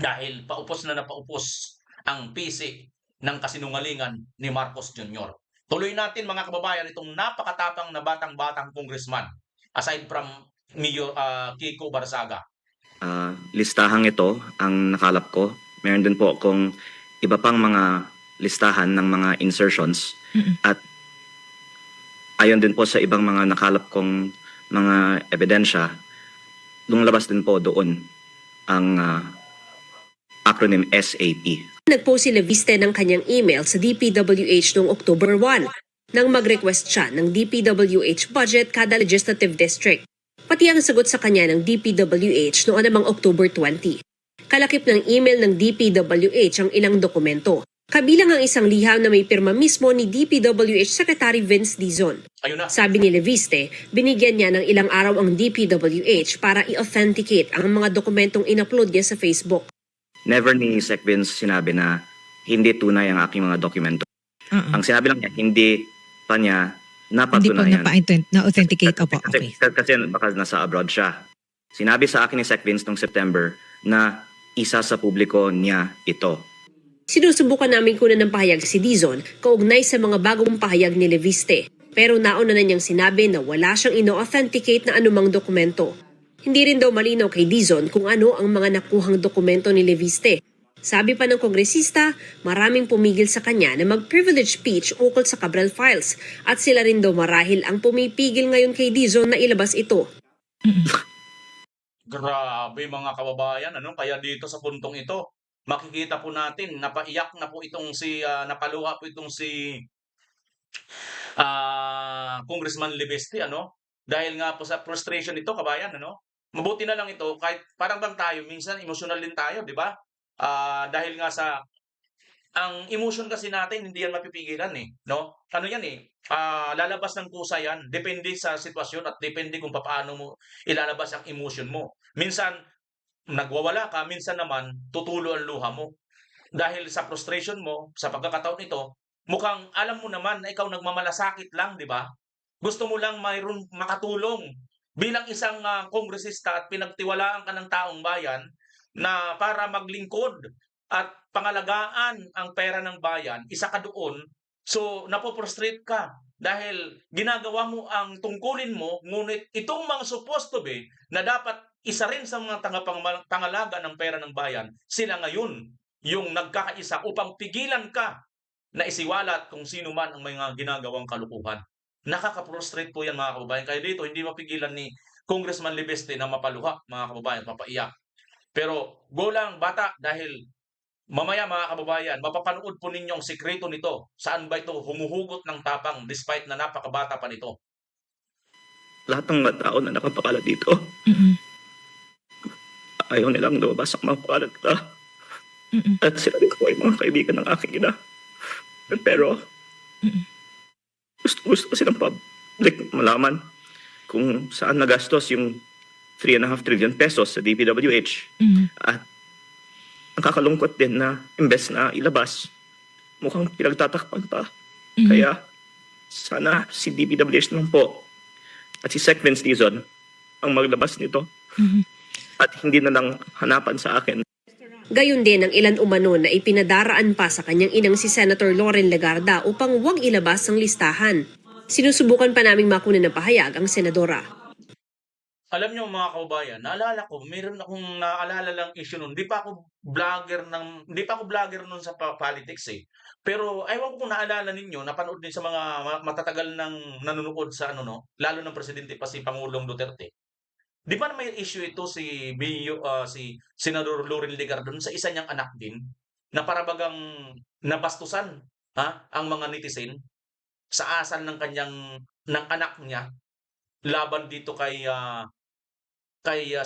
dahil paupos na napaupos ang PC ng kasinungalingan ni Marcos Jr. Tuloy natin mga kababayan itong napakatapang na batang-batang congressman aside from Mayor Kiko Barzaga. Listahang ito ang nakalap ko. Meron din po akong iba pang mga listahan ng mga insertions. At ayon din po sa ibang mga nakalap kong mga ebidensya, lumabas din po doon ang acronym SAP. Nagpost si Leviste ng kanyang email sa DPWH noong October 1 nang mag-request siya ng DPWH budget kada legislative district. Pati ang sagot sa kanya ng DPWH noong namang October 20. Kalakip ng email ng DPWH ang ilang dokumento. Kabilang ang isang liham na may pirma mismo ni DPWH Secretary Vince Dizon. Ayun na. Sabi ni Leviste, binigyan niya ng ilang araw ang DPWH para i-authenticate ang mga dokumentong in-upload niya sa Facebook. Never ni Sec Vince sinabi na hindi tunay ang aking mga dokumento. Ang sinabi lang niya, hindi pa niya Hindi po napatunayan. na-authenticate. Opo, okay. Kasi baka nasa abroad siya. Sinabi sa akin ni Sec Vince noong September na isa sa publiko niya ito. Sinusubukan namin kunan ng pahayag si Dizon kaugnay sa mga bagong pahayag ni Leviste. Pero nauna na niyang sinabi na wala siyang ino-authenticate na anumang dokumento. Hindi rin daw malinaw kay Dizon kung ano ang mga nakuhang dokumento ni Leviste. Sabi pa ng kongresista, maraming pumigil sa kanya na mag-privilege speech ukol sa Cabral Files at sila rin daw marahil ang pumipigil ngayon kay Dizon na ilabas ito. Grabe mga kababayan, kaya dito sa puntong ito, makikita po natin, napaiyak na po itong napaluha po itong si Congressman Leviste, dahil nga po sa frustration nito, kabayan, mabuti na lang ito, kahit parang bang tayo, minsan emotional din tayo, di ba? Dahil nga ang emotion kasi natin, hindi yan mapipigilan no? Ano yan lalabas ng kusa yan, depende sa sitwasyon at depende kung paano mo ilalabas ang emotion mo. Minsan, nagwawala ka, minsan naman, tutulo ang luha mo. Dahil sa frustration mo, sa pagkakataon nito, mukhang alam mo naman na ikaw nagmamalasakit lang, di ba? Gusto mo lang mayroon makatulong bilang isang kongresista at pinagtiwalaan ka ng taong bayan na para maglingkod at pangalagaan ang pera ng bayan, isa ka doon. So, napoprostrate ka dahil ginagawa mo ang tungkulin mo, ngunit itong mga supposed to be na dapat isa rin sa mga pangalaga ng pera ng bayan, sila ngayon yung nagkakaisa upang pigilan ka na isiwalat kung sino man ang mga ginagawang kalukuhan. Nakaka-frustrate po yan mga kababayan. Kaya dito, hindi mapigilan ni Congressman Libeste na mapaluha mga kababayan, mapaiyak. Pero go lang bata dahil mamaya mga kababayan, mapapanood po ninyong sikreto nito. Saan ba ito humuhugot ng tapang despite na napakabata pa nito? Lahat ng mga tao na nakapakalat dito, Mm-mm. ayaw nilang lumabas ang mga pakalat ka. Mm-mm. At sila rin po ay mga kaibigan ng aking ina. Pero, Mm-mm. gusto ko silang public malaman kung saan nagastos yung 3.5 trillion pesos sa DPWH. Mm-mm. At nakakalungkot din na imbes na ilabas, mukhang pinagtatakpan pa. Mm-mm. Kaya sana si DPWH lang po at si Sec Vince Dizon ang maglabas nito Mm-mm. at hindi na lang hanapan sa akin. Gayon din ang ilan umano na ipinadaraan pa sa kanyang inang si Senator Loren Legarda upang huwag ilabas ang listahan. Sinusubukan pa naming makunan ng pahayag ang senadora. Alam niyo mga kababayan, naalala ko, mayroon akong naalala lang issue noon. Hindi pa ako vlogger noon sa politics eh. Pero ewan ko kung naalala ninyo, napanood din sa mga matatagal ng nanonood sa lalo ng presidente pa si Pangulong Duterte. Di ba may issue ito si Senador Loren Legarda sa isa niyang anak din na parabagang nabastusan ang mga netizen sa asal ng ng anak niya laban dito kay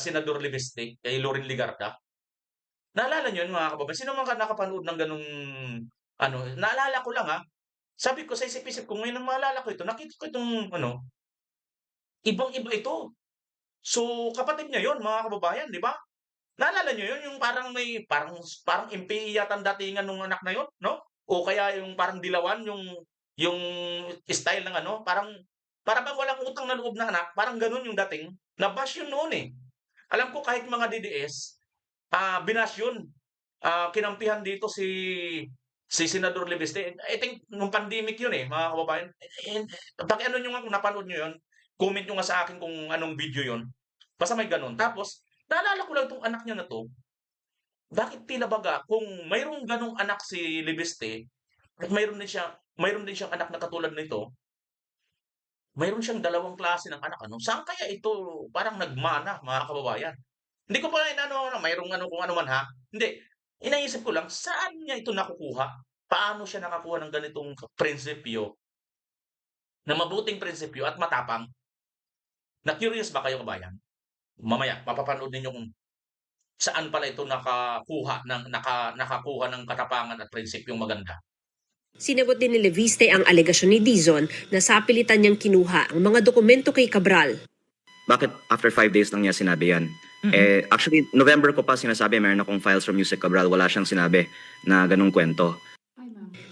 Senador Libeste, kay Loren Legarda. Naalala niyo yun mga kababayan? Sino man nakapanood ng ganung naalala ko lang sabi ko sa isip-isip ko ngayon nang maalala ko ito, nakita ko itong ibang-iba ito. So, kapatid niya 'yon mga kababayan, 'di ba? Naalala niyo 'yon, yung parang may parang MPE yata ang datingan nung anak na 'yon, 'no? O kaya yung parang dilawan yung style ng parang para bang walang utang na loob na anak, parang gano'n yung dating. Na-bash yun noon eh. Alam ko kahit mga DDS, binash yun. Kinampihan dito si Senador Libeste. I think nung pandemic yun eh, mga kababayan. Paki-ano niyo nga kung napanood niyo 'yon, comment niyo nga sa akin kung anong video 'yon. Basta may gano'n. Tapos, naalala ko lang 'tong anak niya na 'to, bakit tila baga kung mayroong gano'ng anak si Libeste at mayroon din siyang anak na katulad nito, mayroon siyang dalawang klase ng anak saan kaya ito parang nagmana mga kababayan? Hindi ko pa inano na mayroong kung ano man Hindi. Inaisip ko lang, saan niya ito nakukuha? Paano siya nakakuha ng ganitong prinsipyo, na mabuting prinsipyo at matapang? Na-curious ba kayo kabayan? Mamaya, mapapanood ninyo kung saan pala ito nakakuha ng katapangan at prinsipyong maganda. Sinagot din ni Leviste ang alegasyon ni Dizon na sapilitan niyang kinuha ang mga dokumento kay Cabral. Bakit after 5 days lang niya sinabi yan? Actually, November ko pa sinasabi, meron akong files from Yusek Cabral, wala siyang sinabi na ganung kwento.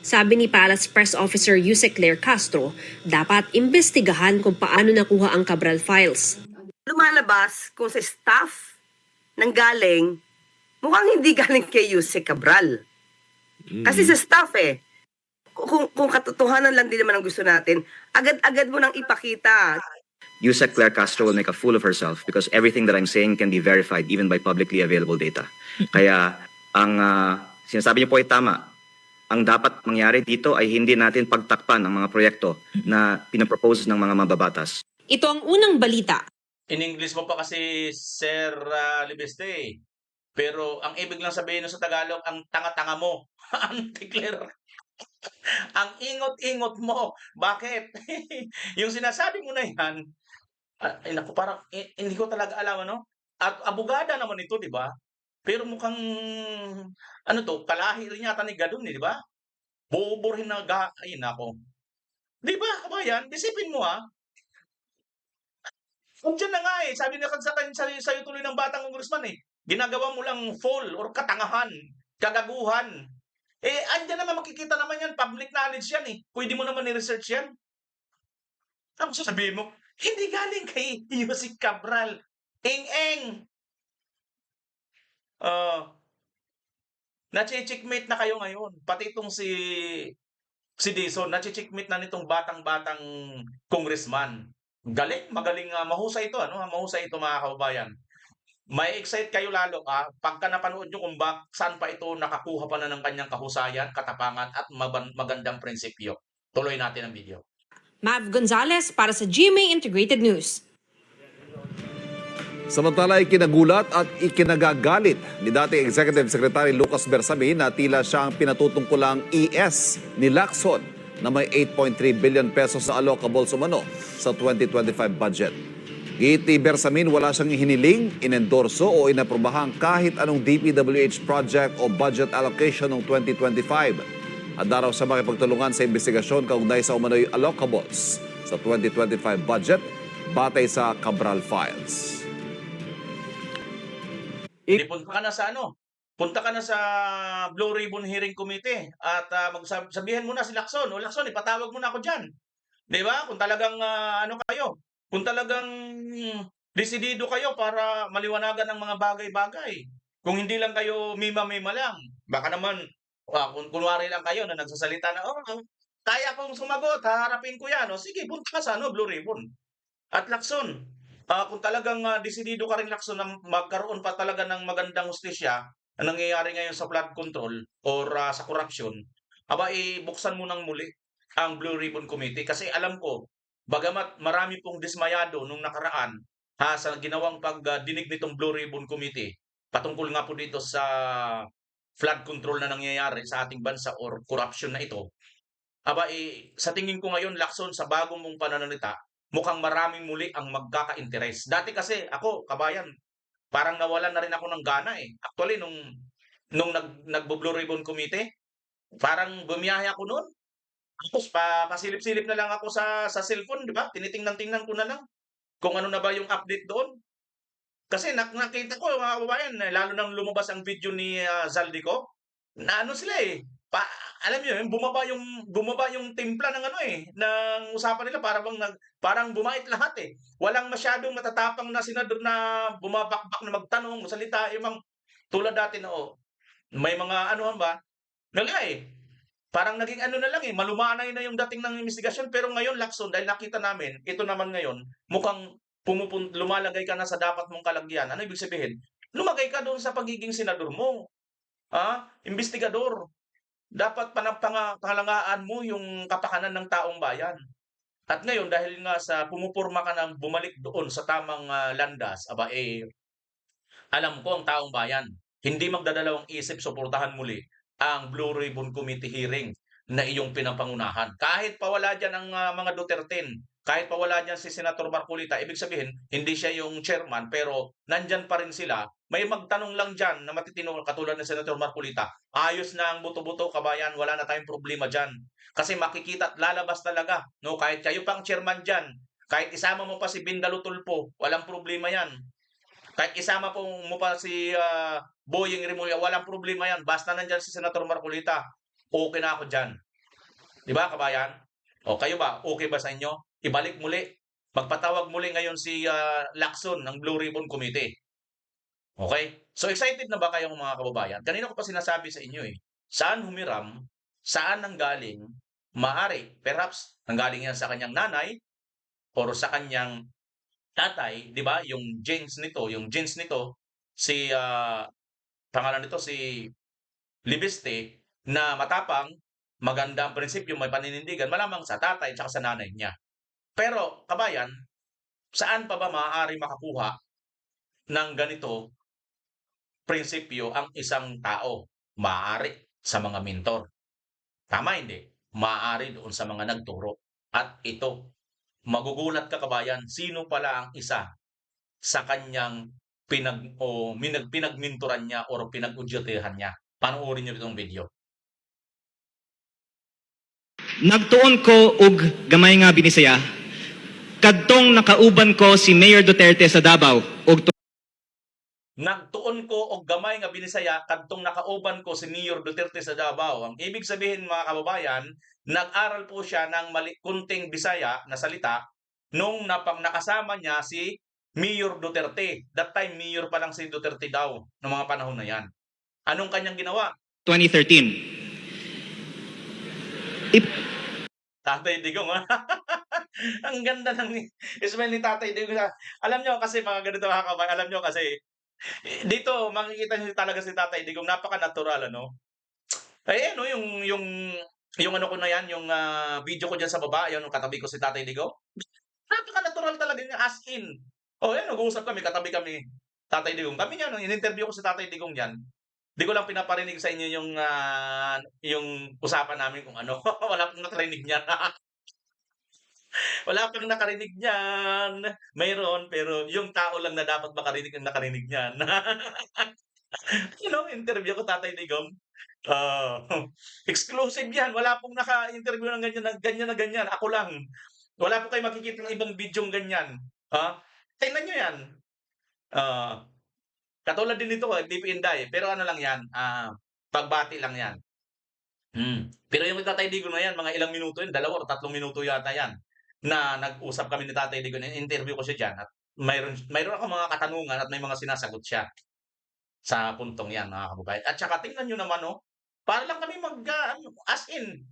Sabi ni Palace Press Officer Yusek Claire Castro, dapat imbestigahan kung paano nakuha ang Cabral files. Lumalabas kung sa staff nang galing, mukhang hindi galing kay Yusek Cabral. Kasi sa staff kung katotohanan lang din naman ang gusto natin, agad-agad mo nang ipakita. Yusek Claire Castro will make a fool of herself because everything that I'm saying can be verified even by publicly available data. Kaya ang sinasabi niyo po ay tama. Ang dapat mangyari dito ay hindi natin pagtakpan ang mga proyekto na pinapropose ng mga mababatas. Ito ang unang balita. In English mo pa kasi, Sir Libeste. Pero ang ibig lang sabihin sa Tagalog, ang tanga-tanga mo. Anti-clear. Ang ingot-ingot mo. Bakit? Yung sinasabi mo na yan, naku, parang hindi ko talaga alam, At abogada naman ito, di ba? Pero mukhang, kalahi rin yata ni Gadon, di ba? Buburin na ay nako. Di ba, kabayan? Isipin mo, Diyan na nga sabi niya sa'yo tuloy ng batang congressman ginagawa mo lang fool or katangahan, kagaguhan. Andyan naman, makikita naman yan, public knowledge yan eh. Pwede mo naman i-research yan. Tapos sasabihin mo, hindi galing kay Yusek Cabral. Eng-eng. Nache-checkmate na kayo ngayon. Pati itong si Dizon, nache-checkmate na nitong batang-batang congressman. Galing, magaling, mahusay ito, mahusay ito mga kababayan. May excite kayo lalo pagka napanood nyo kung saan pa ito nakakuha pa na ng kanyang kahusayan, katapangan at magandang prinsipyo. Tuloy natin ang video. Mav Gonzalez para sa GMA Integrated News. Samantala, ikinagulat at ikinagagalit ni dating Executive Secretary Lucas Bersamin na tila siya ang pinatutungkulang ES ni Lacson na may 8.3 billion pesos na allocables umano sa 2025 budget. Giit ni Bersamin, wala siyang hiniling, inendorso o inaprobahan kahit anong DPWH project o budget allocation noong 2025. Handa raw siya makipagtulungan sa investigasyon kaugnay sa umano'y allocables sa 2025 budget batay sa Cabral Files. Punta ka na sa punta ka na sa Blue Ribbon Hearing Committee at sabihin mo na si Lacson, Lacson, ipatawag mo na ako dyan. Di ba? Kung talagang kayo, kung talagang desidido kayo para maliwanagan ng mga bagay-bagay. Kung hindi lang kayo mima-mima lang, baka naman, kung kunwari lang kayo na nagsasalita na, kaya kong sumagot, haharapin ko yan. Sige, punta ka sa Blue Ribbon. At Lacson, kung talagang desidido ka rin, Lacson, na magkaroon pa talaga ng magandang hustisya na nangyayari ngayon sa flood control or sa corruption, buksan mo nang muli ang Blue Ribbon Committee. Kasi alam ko, bagamat marami pong dismayado nung nakaraan sa ginawang pagdinig nitong Blue Ribbon Committee, patungkol nga po dito sa flood control na nangyayari sa ating bansa or corruption na ito, sa tingin ko ngayon, Lacson, sa bagong mong pananalita, mukhang maraming muli ang magkaka-interes. Dati kasi ako, kabayan, parang nawalan na rin ako ng gana eh. Actually, nung nagbo-Blue Ribbon Committee, parang bumiyahe ako noon. Tapos pasilip-silip na lang ako sa cellphone, di ba? Tinitingnan-tingnan ko na lang kung ano na ba yung update doon. Kasi nakita ko, mga kababayan, lalo nang lumabas ang video ni Zaldico, na sila eh. Alam niyo, bumaba yung timpla ng ng usapan nila, parang bumait lahat eh. Walang masyadong matatapang na senador na bumabakbak na magtanong, masalita, tulad dati na may mga ba? Parang naging na lang eh, malumanay na yung dating ng investigasyon. Pero ngayon, Lacson, dahil nakita namin, ito naman ngayon, mukhang lumalagay ka na sa dapat mong kalagyan. Ano ibig sabihin? Lumagay ka doon sa pagiging senador mo. Investigador. Dapat pangalagaan mo yung kapakanan ng taong bayan. At ngayon, dahil nga sa pumupurma ka ng bumalik doon sa tamang landas, alam ko ang taong bayan, hindi magdadalawang isip suportahan muli ang Blue Ribbon Committee hearing na iyong pinapangunahan. Kahit pawala dyan ang mga Duterte, kahit pawala dyan si Senator Marcolita, ibig sabihin, hindi siya yung chairman, pero nandyan pa rin sila. May magtanong lang dyan na matitino katulad ng Senator Marcolita, ayos na ang buto-buto, kabayan, wala na tayong problema dyan. Kasi makikita at lalabas talaga, kahit kayo pang chairman dyan, kahit isama mo pa si Bindalo Tulpo, walang problema yan. Kahit isama mo pa si Boying Rimulya, walang problema yan. Basta nandyan si Senator Marcolita, okay na ako dyan. Di ba, kabayan? Kayo ba? Okay ba sa inyo? Ibalik muli. Magpatawag muli ngayon si Lacson ng Blue Ribbon Committee. Okay? So excited na ba kayong mga kababayan? Kanina ko pa sinasabi sa inyo eh. Saan humiram? Saan nanggaling? Maari, perhaps, nanggaling yan sa kanyang nanay or sa kanyang tatay, di ba? Yung genes nito, si pangalan nito si Libiste, na matapang, maganda ang prinsipyo, may paninindigan, malamang sa tatay at sa nanay niya. Pero, kabayan, saan pa ba maaari makakuha ng ganito prinsipyo ang isang tao? Maaari sa mga mentor. Tama hindi? Maaari doon sa mga nagturo. At ito, magugulat ka, kabayan, sino pala ang isa sa kanyang pinagminturan niya o pinag-udyotehan niya. Panoorin niyo itong video. Nagtuon ko og gamay nga binisaya. Kadtong nakauban ko si Mayor Duterte sa Davao og nagtuon ko og gamay nga binisaya kadtong nakauban ko si Mayor Duterte sa Davao. Ang ibig sabihin mga kababayan, nag-aral po siya ng kunting Bisaya na salita nung nakasama niya si Mayor Duterte. That time, Mayor pa lang si Duterte daw ng mga panahon na yan. Anong kanyang ginawa? 2013. Tatay Digong, ha? Ang ganda ng smile ni Tatay Digong. Alam nyo kasi mga ganito mga kababayan, alam nyo kasi dito makikita niyo talaga si Tatay Digong, napaka-natural ano. Ay ano yung ano ko na yan, yung video ko diyan sa baba, yung katabi ko si Tatay Digong. Napaka-natural talaga niya as in. Oh, yan nag-uusap kami, katabi kami. Tatay Digong. Kami niya no, in-interview ko si Tatay Digong diyan. Di ko lang pinaparinig sa inyo yung usapan namin kung ano. Wala pong nakarinig niyan. Wala pang nakarinig niyan. Mayroon, pero yung tao lang na dapat makarinig ang nakarinig niyan. Interview ko Tatay Digong. Ah, exclusive yan. Wala pong naka-interview ng ganyan na ganyan. Ako lang. Wala po kayo makikita ng ibang bidyong ganyan. Ha? Tingnan nyo yan. Katulad din nito, BP Inday. Pero ano lang yan, pagbati lang yan. Pero yung Tatay Digong na yan, mga ilang minuto yun, 2 o 3 minuto yata yan, na nag-usap kami ni Tatay Digong, interview ko siya dyan, at mayroon ako mga katanungan at may mga sinasagot siya sa puntong yan, mga kababayan. At saka tingnan nyo naman, para lang kami as in,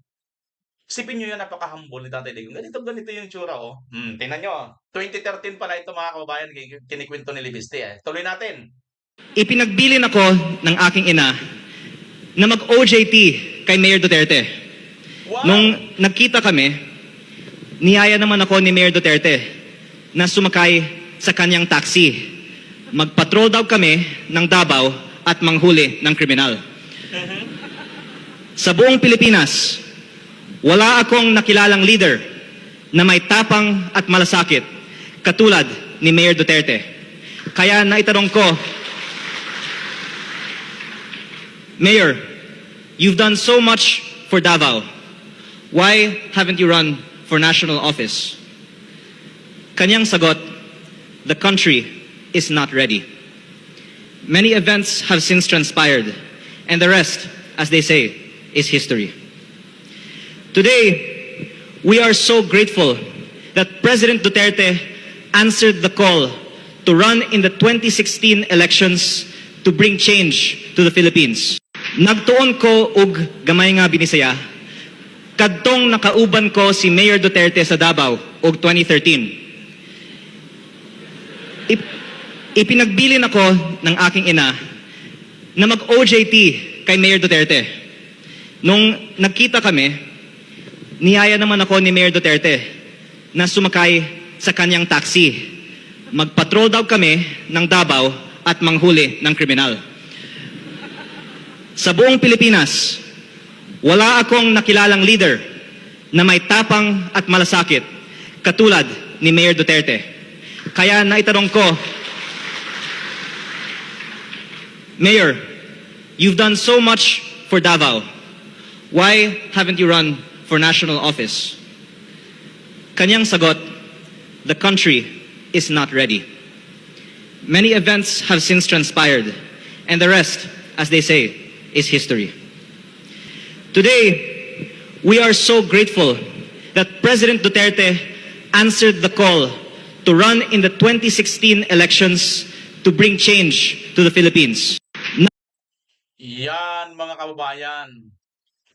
sipin nyo yan, napaka-humble ni Tatay Digong. Ganito yung tsura, tingnan nyo, 2013 pala ito, mga kababayan, kinikwento ni Libiste. Tuloy natin. Ipinagbilin ako ng aking ina na mag-OJT kay Mayor Duterte. Wow! Nung nagkita kami, niyaya naman ako ni Mayor Duterte na sumakay sa kanyang taxi. Magpatrol daw kami ng Davao at manghuli ng kriminal. Sa buong Pilipinas, wala akong nakilalang leader na may tapang at malasakit katulad ni Mayor Duterte. Kaya naitanong ko, Mayor, you've done so much for Davao. Why haven't you run for national office? Kanyang sagot, the country is not ready. Many events have since transpired, and the rest, as they say, is history. Today, we are so grateful that President Duterte answered the call to run in the 2016 elections to bring change to the Philippines. Nagtuon ko og gamay nga binisaya kadtong nakauban ko si Mayor Duterte sa Davao og 2013. Ipinagbilin ako ng aking ina na mag-OJT kay Mayor Duterte. Nung nagkita kami, niyaya naman ako ni Mayor Duterte na sumakay sa kanyang taxi. Magpatrol daw kami ng Davao at manghuli ng kriminal. Sa buong Pilipinas, wala akong nakilalang leader na may tapang at malasakit katulad ni Mayor Duterte. Kaya naitanong ko, Mayor, you've done so much for Davao. Why haven't you run for national office? Kanyang sagot, the country is not ready. Many events have since transpired, and the rest, as they say, is history. Today, we are so grateful that President Duterte answered the call to run in the 2016 elections to bring change to the Philippines. Yan, mga kababayan.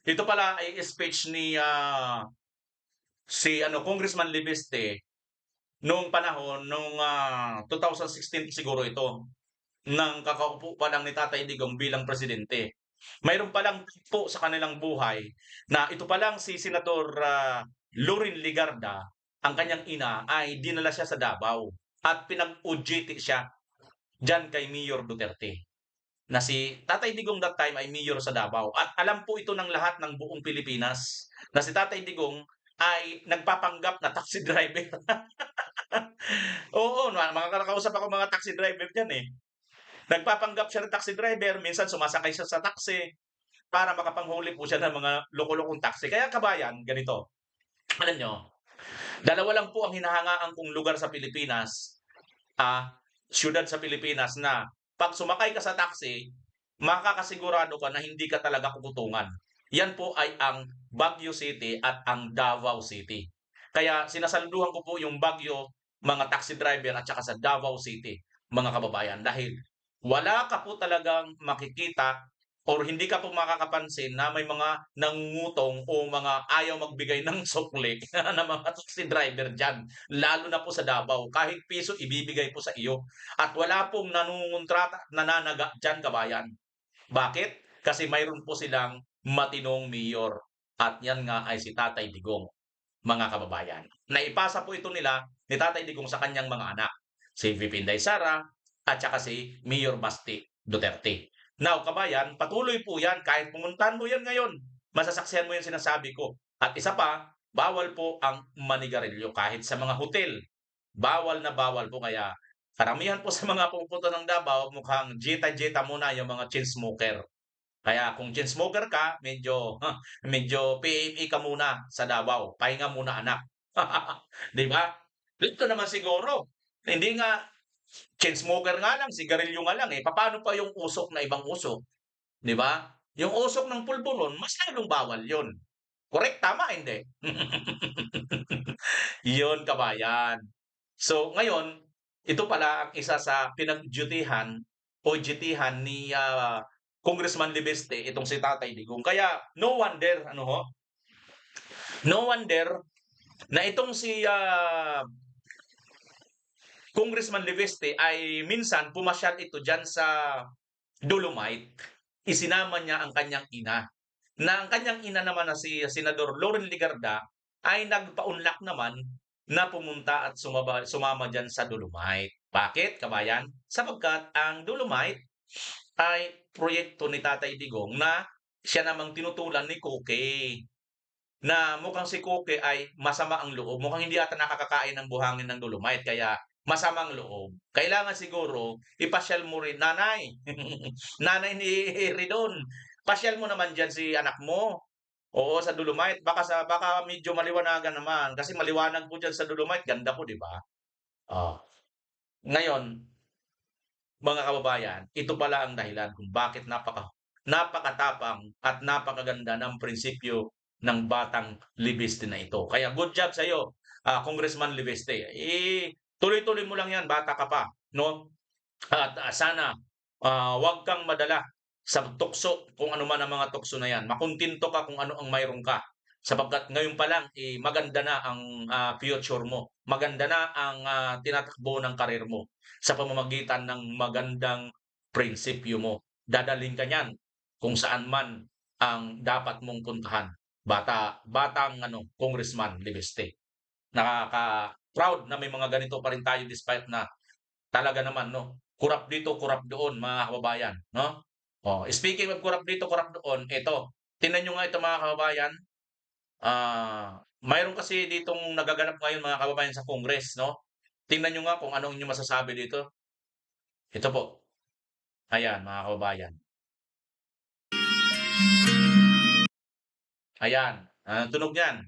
Ito pala ay speech ni Congressman Libiste noong panahon, noong 2016 siguro ito, nang kakaupo pa lang ni Tatay Digong bilang presidente. Mayroon palang po sa kanilang buhay na ito palang si Senator Lorin Ligarda, ang kanyang ina, ay dinala siya sa Davao at pinag-OJT siya dyan kay Mayor Duterte. Na si Tatay Digong that time ay mayor sa Davao. At alam po ito ng lahat ng buong Pilipinas na si Tatay Digong ay nagpapanggap na taxi driver. Oo, mga karakausap ako mga taxi driver dyan eh. Nagpapanggap siya ng taxi driver, minsan sumasakay siya sa taxi para makapanghuli po siya ng mga loko-lokong taxi. Kaya kabayan, ganito. Alam nyo, dalawa lang po ang hinahangaan kong lugar sa Pilipinas, syudad sa Pilipinas na pag sumakay ka sa taxi, makakasigurado ka na hindi ka talaga kukutungan. Yan po ay ang Baguio City at ang Davao City. Kaya sinasaluduhan ko po yung Baguio, mga taxi driver at saka sa Davao City, mga kababayan. Dahil wala ka po talagang makikita or hindi ka po makakapansin na may mga nangungutong o mga ayaw magbigay ng sukli na mga taxi driver dyan. Lalo na po sa Davao. Kahit piso ibibigay po sa iyo. At wala pong nanungontrata, nananaga dyan, kabayan. Bakit? Kasi mayroon po silang matinong mayor. At yan nga ay si Tatay Digong, mga kababayan. Naipasa po ito nila ni Tatay Digong sa kanyang mga anak. Si VP Inday Sara at saka si Mayor Basti Duterte. Now, kabayan, patuloy po yan. Kahit pumuntahan mo yan ngayon, masasaksihan mo yung sinasabi ko. At isa pa, bawal po ang manigarilyo kahit sa mga hotel. Bawal na bawal po. Kaya karamihan po sa mga pupunta ng Davao, mukhang jeta-jeta muna yung mga chain smoker. Kaya kung chain smoker ka, medyo PME ka muna sa Davao. Pahinga muna, anak. Di ba? Ito naman siguro. Hindi nga chain smoker nga lang, sigarilyo nga lang eh. Paano pa yung usok na ibang usok? Di ba? Yung usok ng pulburon, mas lalong bawal yun. Correct? Tama? Hindi. Yun, kabayan. So, ngayon, ito pala ang isa sa pinag-dutyhan o dutyhan ni Congressman Libeste, itong si Tatay Digong. Kaya, no wonder, no wonder na itong si Congressman Libeste ay minsan pumasyal ito dyan sa Dolomite. Isinama niya ang kanyang ina. Na ang kanyang ina naman na si Senador Loren Legarda ay nagpaunlak naman na pumunta at sumama dyan sa Dolomite. Bakit, kabayan? Sapagkat ang Dolomite ay proyekto ni Tatay Digong na siya namang tinutulan ni Koke. Na mukhang si Koke ay masama ang loob. Mukhang hindi ata nakakakain ng buhangin ng Dolomite. Kaya masamang loob. Kailangan siguro ipasyal mo rin, nanay. Nanay ni Ridon. Pasyal mo naman dyan si anak mo. Oo, sa Dolomite. Baka medyo maliwanagan naman. Kasi maliwanag po dyan sa Dolomite. Ganda po, di ba? Ngayon, mga kababayan, ito pala ang dahilan kung bakit napakatapang at napakaganda ng prinsipyo ng batang Libeste na ito. Kaya good job sa iyo, Congressman Libeste. Tuloy-tuloy mo lang yan, bata ka pa, no? At sana wag kang madala sa tukso kung ano man ang mga tukso na yan. Makuntinto ka kung ano ang mayroon ka. Sapagkat ngayon pa lang, maganda na ang future mo. Maganda na ang tinatakbo ng karir mo sa pamamagitan ng magandang prinsipyo mo. Dadaling ka niyan kung saan man ang dapat mong puntahan. Batang Congressman Libeste. Nakaka-proud na may mga ganito pa rin tayo despite na talaga naman, no? Kurap dito, kurap doon, mga kababayan, no? Speaking of kurap dito, kurap doon, ito, tingnan nyo nga ito, mga kababayan. Mayroon kasi ditong nagaganap ngayon, mga kababayan, sa Congress, no? Tingnan nyo nga kung anong inyo masasabi dito. Ito po. Ayan, mga kababayan. Ayan, tunog niyan.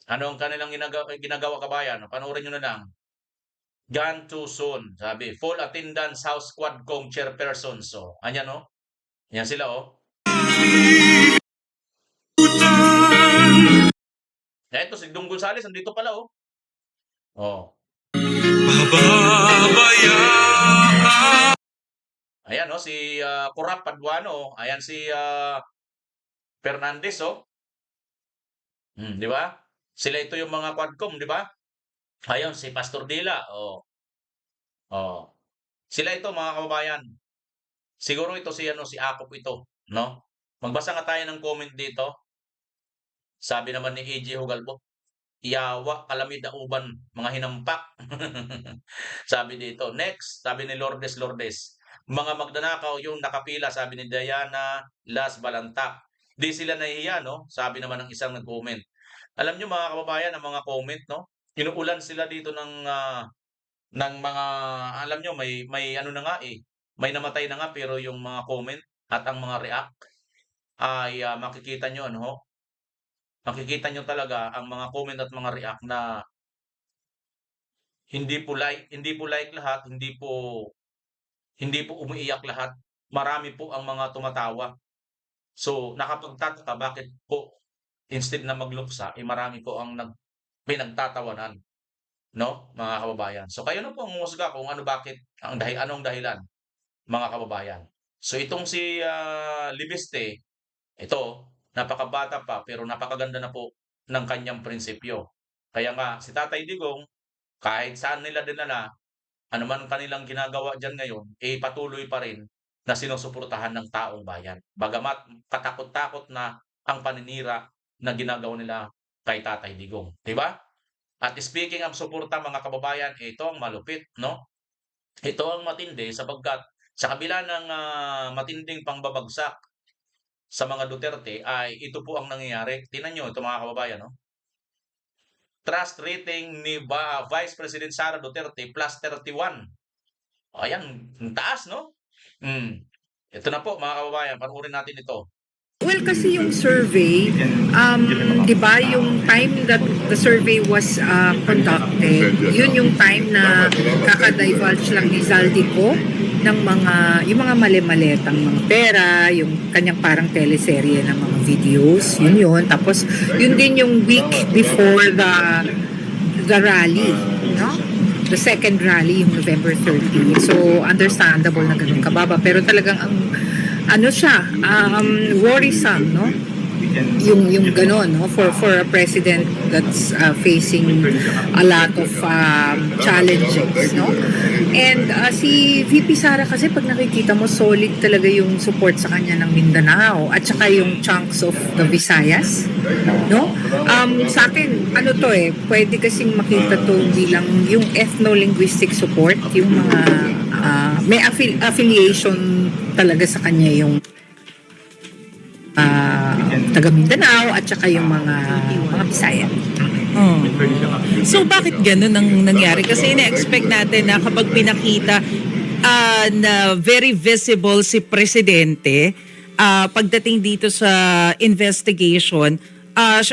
Ano ang kanilang ginagawa, kabayan? Panoorin nyo na lang. Gone too soon, sabi. Full attendance House Quadcom chairperson. So, ayan, no? Ayan sila, Eto, si Dong Gonzales, andito pala, Ayan, si Corap Paduano. Ayan si Fernandez, di ba? Sila ito yung mga Quadcom, di ba? Ayun, si Pastor Dila, Sila ito, mga kababayan. Siguro ito si Akop ito, no? Magbasa nga tayo ng comment dito. Sabi naman ni AJ Hugalbo, Yawa, kalamid na uban, mga hinampak. Sabi dito. Next, sabi ni Lourdes, mga magnanakaw yung nakapila, sabi ni Diana Las Balantak. Di sila nahihiya, no? Sabi naman ng isang nag-comment. Alam nyo, mga kababayan, ang mga comment, no? Inuulan sila dito ng mga, alam nyo, may ano na nga may namatay na nga, pero yung mga comment at ang mga react ay makikita nyo, makikita nyo talaga ang mga comment at mga react na hindi po like lahat, hindi po umiiyak lahat. Marami po ang mga tumatawa. So, nakapagtataka bakit po instead na magluksa, marami po ang pinagtatawanan, no, mga kababayan. So, kayo na po ang humusga kung bakit anong dahilan, mga kababayan. So, itong si Libiste, ito, napakabata pa pero napakaganda na po ng kanyang prinsipyo. Kaya nga si Tatay Digong, kahit saan nila dinala, ano man kanilang ginagawa diyan ngayon, patuloy pa rin na sinusuportahan ng taong bayan. Bagamat katakot-takot na ang paninira na ginagawa nila kay Tatay Digong, 'di ba? At speaking of suporta, mga kababayan, ito ang malupit, no? Ito ang matindi sapagkat sa kabila ng matinding pangbabagsak sa mga Duterte ay ito po ang nangyayari. Tingnan niyo ito, mga kababayan, no? Trust rating ni Vice President Sara Duterte plus 31. Ayan, ang taas, no? Ito na po, mga kababayan, panoorin natin ito. Well, kasi yung survey, di ba, yung time that the survey was conducted, yun yung time na kakadivulge lang ni Zaldico ng yung mga mali-maletang mga pera, yung kanyang parang teleserye ng mga videos, yun. Tapos, yun din yung week before the rally, no? The second rally, yung November 30. So, understandable na ganun kababa. Pero talagang worrisome, no? Yung ganon, no? For a president that's facing a lot of challenges, no? And si VP Sara kasi pag nakikita mo, solid talaga yung support sa kanya ng Mindanao at saka yung chunks of the Visayas, no? Sa akin, pwede kasing makita to bilang yung ethno-linguistic support, yung mga may affiliation talaga sa kanya yung taga Mindanao at saka yung mga Bisaya. Oh. So bakit ganun ang nangyari? Kasi ina-expect natin na kapag pinakita na very visible si Presidente pagdating dito sa investigation,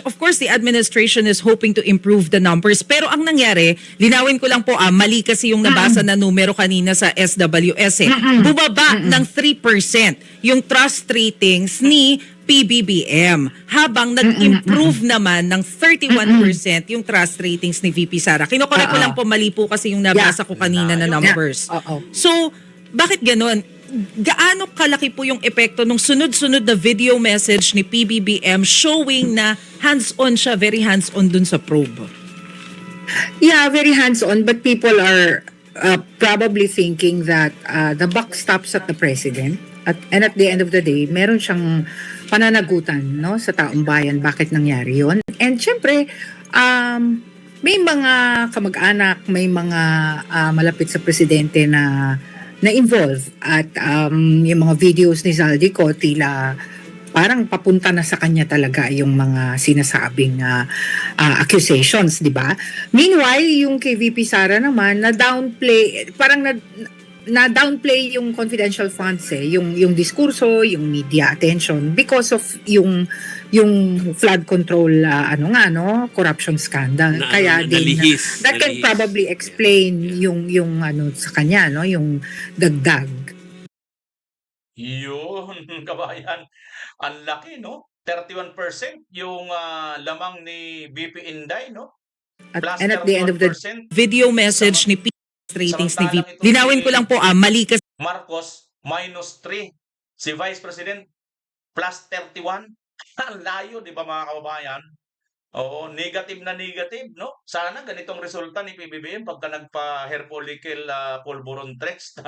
of course, the administration is hoping to improve the numbers. Pero ang nangyari, linawin ko lang po, mali kasi yung nabasa na numero kanina sa SWS. Bumaba ng 3% yung trust ratings ni PBBM. Habang nag-improve naman ng 31% yung trust ratings ni VP Sara. Kinokorek ko lang po, mali po kasi yung nabasa ko kanina na numbers. So, bakit ganon? Gaano kalaki po yung epekto ng sunod-sunod na video message ni PBBM showing na hands-on siya, very hands-on dun sa probe? Yeah, very hands-on, but people are probably thinking that the buck stops at the president. And at the end of the day, meron siyang pananagutan, no, sa taong bayan. Bakit nangyari yon? And syempre, may mga kamag-anak, may mga malapit sa presidente na involve at yung mga videos ni Zaldico tila parang papunta na sa kanya talaga yung mga sinasabing accusations, di ba? Meanwhile, yung kay VP Sara naman na downplay, parang na downplay yung confidential funds, yung diskurso, yung media attention because of yung flood control corruption scandal. Kaya that can probably explain yung sa kanya, no, yung dagdag. Yun, kabayan. Ang laki, no? 31% yung lamang ni BP Inday, no? Plus And at the end of the 31% Video message ni PBBM ratings ni VP. Linawin ko lang po, mali kasi Marcos minus 3. Si Vice President plus 31. Ang layo, di ba, mga kababayan? Oo, negative na negative, no? Sana ganitong resulta ni PBBM pagka nagpa-hair follicle pulburon test.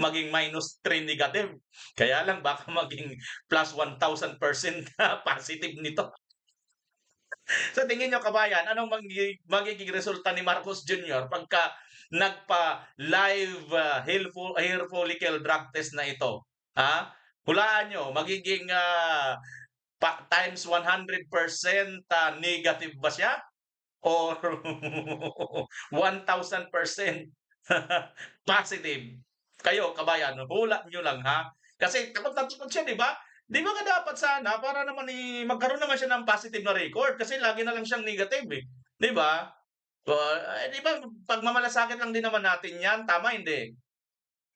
Maging minus 3 negative. Kaya lang baka maging plus 1,000% positive nito. Sa tingin nyo, kabayan, anong magiging resulta ni Marcos Jr. pagka nagpa-live hair follicle drug test na ito? Hulaan nyo, magiging times 100% negative ba siya? Or 1,000% positive? Kayo, kabayan, hula nyo lang, ha? Kasi takot na takot siya, di ba? Di ba nga dapat sana para naman magkaroon naman siya ng positive na record kasi lagi na lang siyang negative, eh. Di ba? So, di ba pagmamalasakit lang din naman natin 'yan, tama hindi?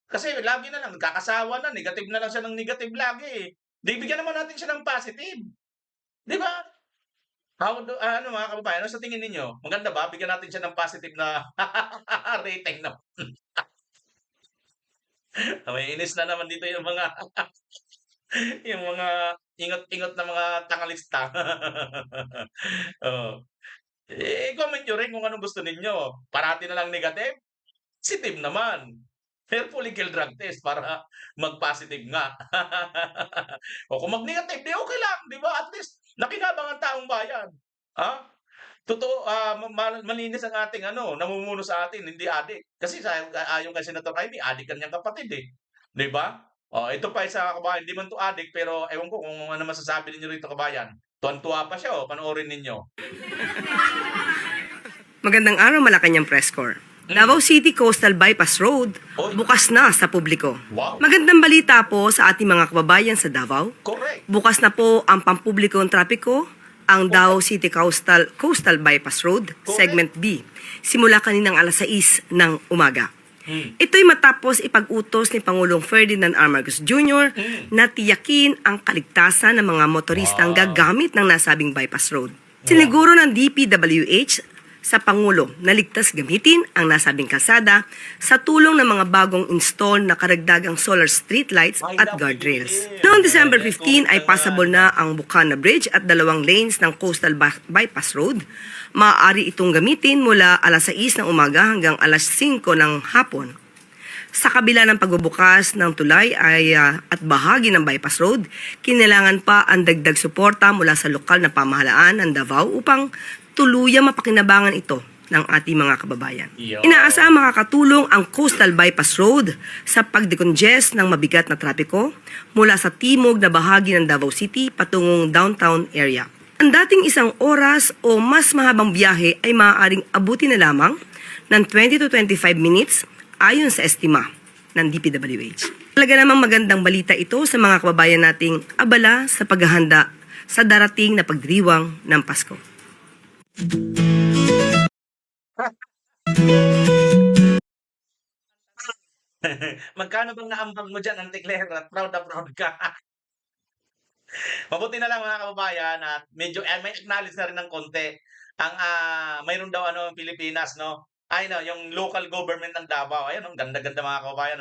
Kasi lagi na lang nagkakasawa na, negative na lang siya ng negative lagi, eh. 'Di bigyan naman natin siya ng positive, 'di ba? Ano mga kababayan, ano sa tingin ninyo? Maganda ba bigyan natin siya ng positive na rating na may inis na naman dito yung mga yung mga ingot-ingot na mga tangalista. Oo. Comment niyo rin kung anong gusto ninyo. Parati na lang negative? Positive naman. Carefully kill drug test para mag-positive nga. O kung mag-negative, di okay lang, di ba? At least nakinabang ang taong bayan. Ha? Totoo, malinis ang ating namumuno sa atin, hindi adik. Kasi ayon kay Senator Amy, adik kanyang kapatid eh. Di ba? O, ito pa isa kabayan, hindi man to adik, pero ewan ko kung ano masasabi ninyo rito kabayan. Tuwan-tuwa pa siya, panoorin ninyo. Magandang araw, Malacanang Press Corps. Davao City Coastal Bypass Road, Oy. bukas na sa publiko. Wow. Magandang balita po sa ating mga kababayan sa Davao. Correct. Bukas na po ang pampublikong trapiko, ang Davao City Coastal Bypass Road, Segment B, simula kaninang alas 6 ng umaga. Ito'y matapos ipag-utos ni Pangulong Ferdinand R. Marcos Jr. na tiyakin ang kaligtasan ng mga motoristang gagamit ng nasabing bypass road. Siniguro ng DPWH sa Pangulo na ligtas gamitin ang nasabing kalsada sa tulong ng mga bagong install na karagdagang solar street lights at guardrails. Noong December 15 ay passable na ang Bukana Bridge at 2 lanes ng Coastal Bypass Road. Maaari itong gamitin mula alas 6 ng umaga hanggang alas 5 ng hapon. Sa kabila ng pagbubukas ng tulay at bahagi ng bypass road, kinailangan pa ang dagdag suporta mula sa lokal na pamahalaan ng Davao upang tuluyang mapakinabangan ito ng ating mga kababayan. Inaasahang makakatulong ang Coastal Bypass Road sa pagdecongest ng mabigat na trapiko mula sa timog na bahagi ng Davao City patungong downtown area. Ang dating 1 oras o mas mahabang biyahe ay maaaring abutin na lamang ng 20 to 25 minutes ayon sa estima ng DPWH. Talaga namang magandang balita ito sa mga kababayan nating abala sa paghahanda sa darating na pagdiriwang ng Pasko. Magkano bang naambag mo dyan, Auntie Claire, at proud na proud ka? Mabuti na lang mga kababayan at medyo may acknowledge na rin ng konti. Ang mayroon daw Pilipinas yung local government ng Davao. Ayun, ang ganda-ganda mga kababayan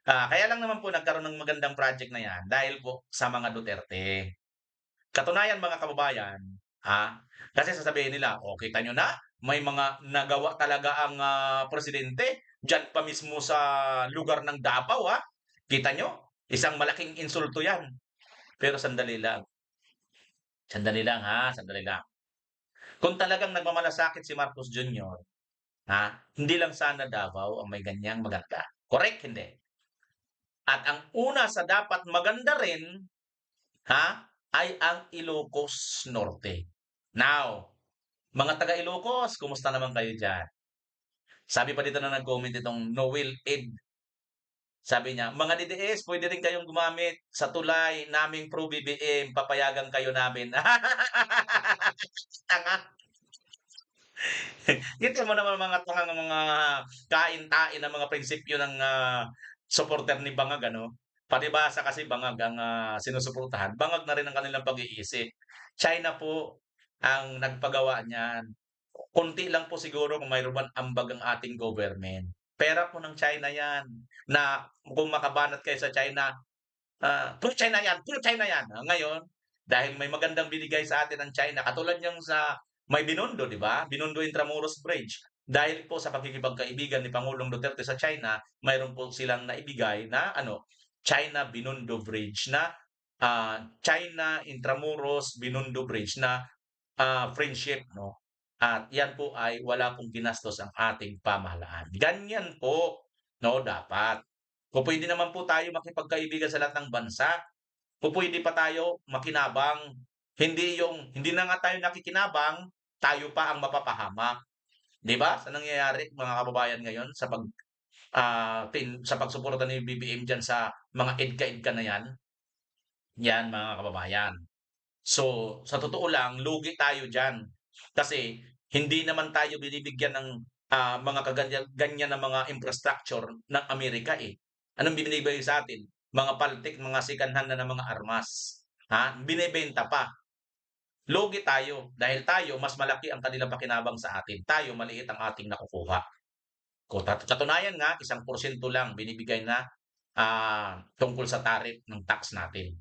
kaya lang naman po nagkaroon ng magandang project na yan dahil po sa mga Duterte. Katunayan mga kababayan, kasi sasabihin nila, kita nyo na, may mga nagawa talaga ang presidente dyan pa mismo sa lugar ng Davao Kita nyo, isang malaking insulto yan. Pero sandali lang. Sandali lang sandali lang. Kung talagang nagmamalasakit si Marcos Jr., hindi lang sana Davao ang may ganyang maganda. Correct, hindi? At ang una sa dapat maganda rin, ay ang Ilocos Norte. Now, mga taga Ilocos, kumusta naman kayo dyan? Sabi pa dito na nag-comment itong Noel Ed. Sabi niya, mga DDS, pwede rin kayong gumamit sa tulay naming Pro BBM, papayagan kayo namin. Tanga. Kita mo naman mga tangang mga kain-tain ng mga prinsipyo ng supporter ni Bangag, Palibasa kasi Bangag ang sinusuportahan. Bangag na rin ang kanilang pag-iisip. China po ang nagpagawa niyan. Kunti lang po siguro kung mayroon man ambag ang ating government. Pera po ng China yan. Na kung makabanat kayo sa China, puro China yan, puro China yan. Ngayon, dahil may magandang binigay sa atin ng China, katulad niyang sa may Binondo, di ba? Binondo Intramuros Bridge. Dahil po sa pagkikipagkaibigan ni Pangulong Duterte sa China, mayroon po silang naibigay na China Binondo Bridge na China Intramuros Binondo Bridge na friendship, At yan po ay wala pong ginastos ang ating pamahalaan. Ganyan po, dapat. Kung pwede naman po tayo makipagkaibigan sa lahat ng bansa, kung pwede pa tayo makinabang, hindi na nga tayo nakikinabang, tayo pa ang mapapahamak. 'Di ba? Sa nangyayari mga kababayan ngayon sa sa pagsuporta ni BBM diyan sa mga EDCA na yan. Yan mga kababayan. So, sa totoo lang, lugi tayo diyan. Kasi Hindi naman tayo binibigyan ng mga ganyan na mga infrastructure ng Amerika eh. Anong binibigay sa atin? Mga paltik, mga second-hand na mga armas. Binebenta pa. Lugi tayo dahil tayo mas malaki ang kanilang pakinabang sa atin. Tayo maliit ang ating nakukuha. Katunayan nga, 1% lang binibigay na tungkol sa tariff ng tax natin.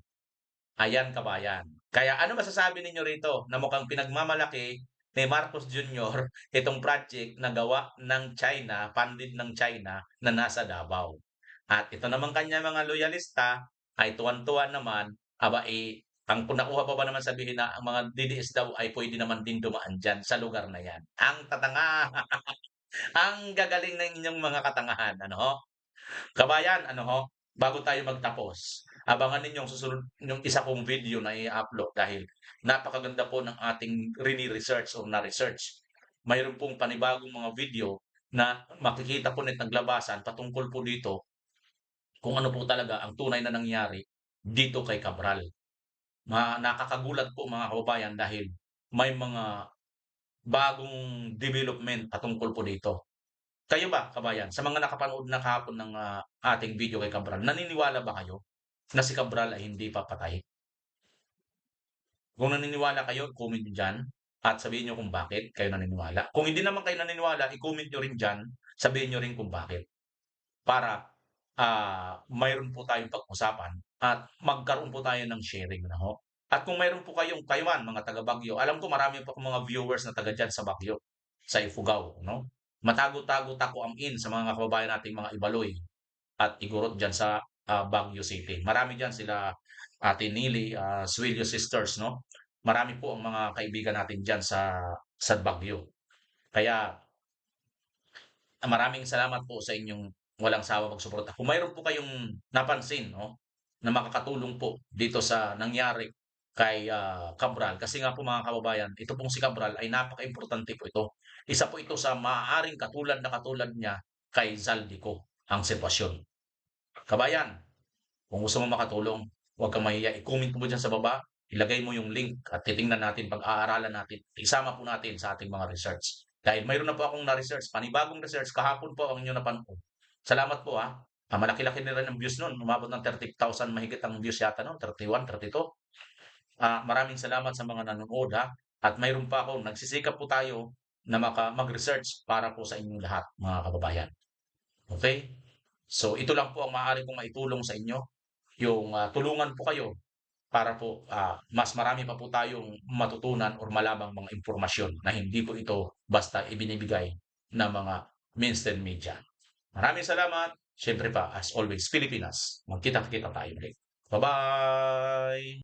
Ayan kabayan. Kaya ano masasabi ninyo rito na mukhang pinagmamalaki ni Marcos Jr. itong project na gawa ng China, funded ng China na nasa Davao. At ito naman kanya mga loyalista ay tuwan-tuwa naman, ang nakuha pa ba naman sabihin na ang mga DDS daw ay pwede naman din dumaan dyan sa lugar na yan. Ang tatanga! Ang gagaling ng inyong mga katangahan. Ano ho? Kabayan, ano ho? Bago tayo magtapos, abangan ninyo yung susunod yung isa kong video na i-upload dahil napakaganda po ng ating research o na-research. Mayroon pong panibagong mga video na makikita po nit naglabasan patungkol po dito kung ano po talaga ang tunay na nangyari dito kay Cabral. Nakakagulat po mga kababayan dahil may mga bagong development patungkol po dito. Kayo ba, kabayan, sa mga nakapanood na kahapon ng ating video kay Cabral, naniniwala ba kayo na si Cabral ay hindi papatay? Kung naniniwala kayo, comment nyo dyan at sabihin nyo kung bakit kayo naniniwala. Kung hindi naman kayo naniniwala, i-comment nyo rin dyan, sabihin nyo rin kung bakit. Para mayroon po tayong pag-usapan at magkaroon po tayo ng sharing na ho. At kung mayroon po kayong kayuan, mga taga Baguio, alam ko marami po mga viewers na taga dyan sa Baguio, sa Ifugao, no? Matago-tago tako am in sa mga kababayan nating mga Ibaloy at Igorot dyan sa Baguio City. Marami dyan sila Ate Nili, Suilio Sisters, no? Marami po ang mga kaibigan natin dyan sa Baguio. Kaya maraming salamat po sa inyong walang sawa magsuporta. Kung mayroon po kayong napansin, no, na makakatulong po dito sa nangyari kay Cabral, kasi nga po mga kababayan, ito pong si Cabral ay napaka-importante po ito. Isa po ito sa maaaring katulad niya kay Zaldico ang sitwasyon. Kabayan, kung gusto mo makatulong, huwag kang mahiya. I-comment mo dyan sa baba, ilagay mo yung link at titingnan natin, pag-aaralan natin, isama po natin sa ating mga research. Dahil mayroon na po akong na-research, panibagong research, kahapon po ang inyo napanood. Salamat po malaki-laki na rin ang views nun. Umabot ng 30,000 mahigit ang views yata nun, 31, 32. Maraming salamat sa mga nanonood at mayroon pa ako, nagsisikap po tayo na mag-research para po sa inyong lahat, mga kababayan. Okay? So ito lang po ang maaari kong maitulong sa inyo, yung tulungan po kayo para po mas marami pa po tayong matutunan or malamang mga impormasyon na hindi po ito basta ibinibigay ng mga mainstream media. Maraming salamat. Siyempre pa, as always, Pilipinas. Magkita-kita tayo ulit. Bye-bye!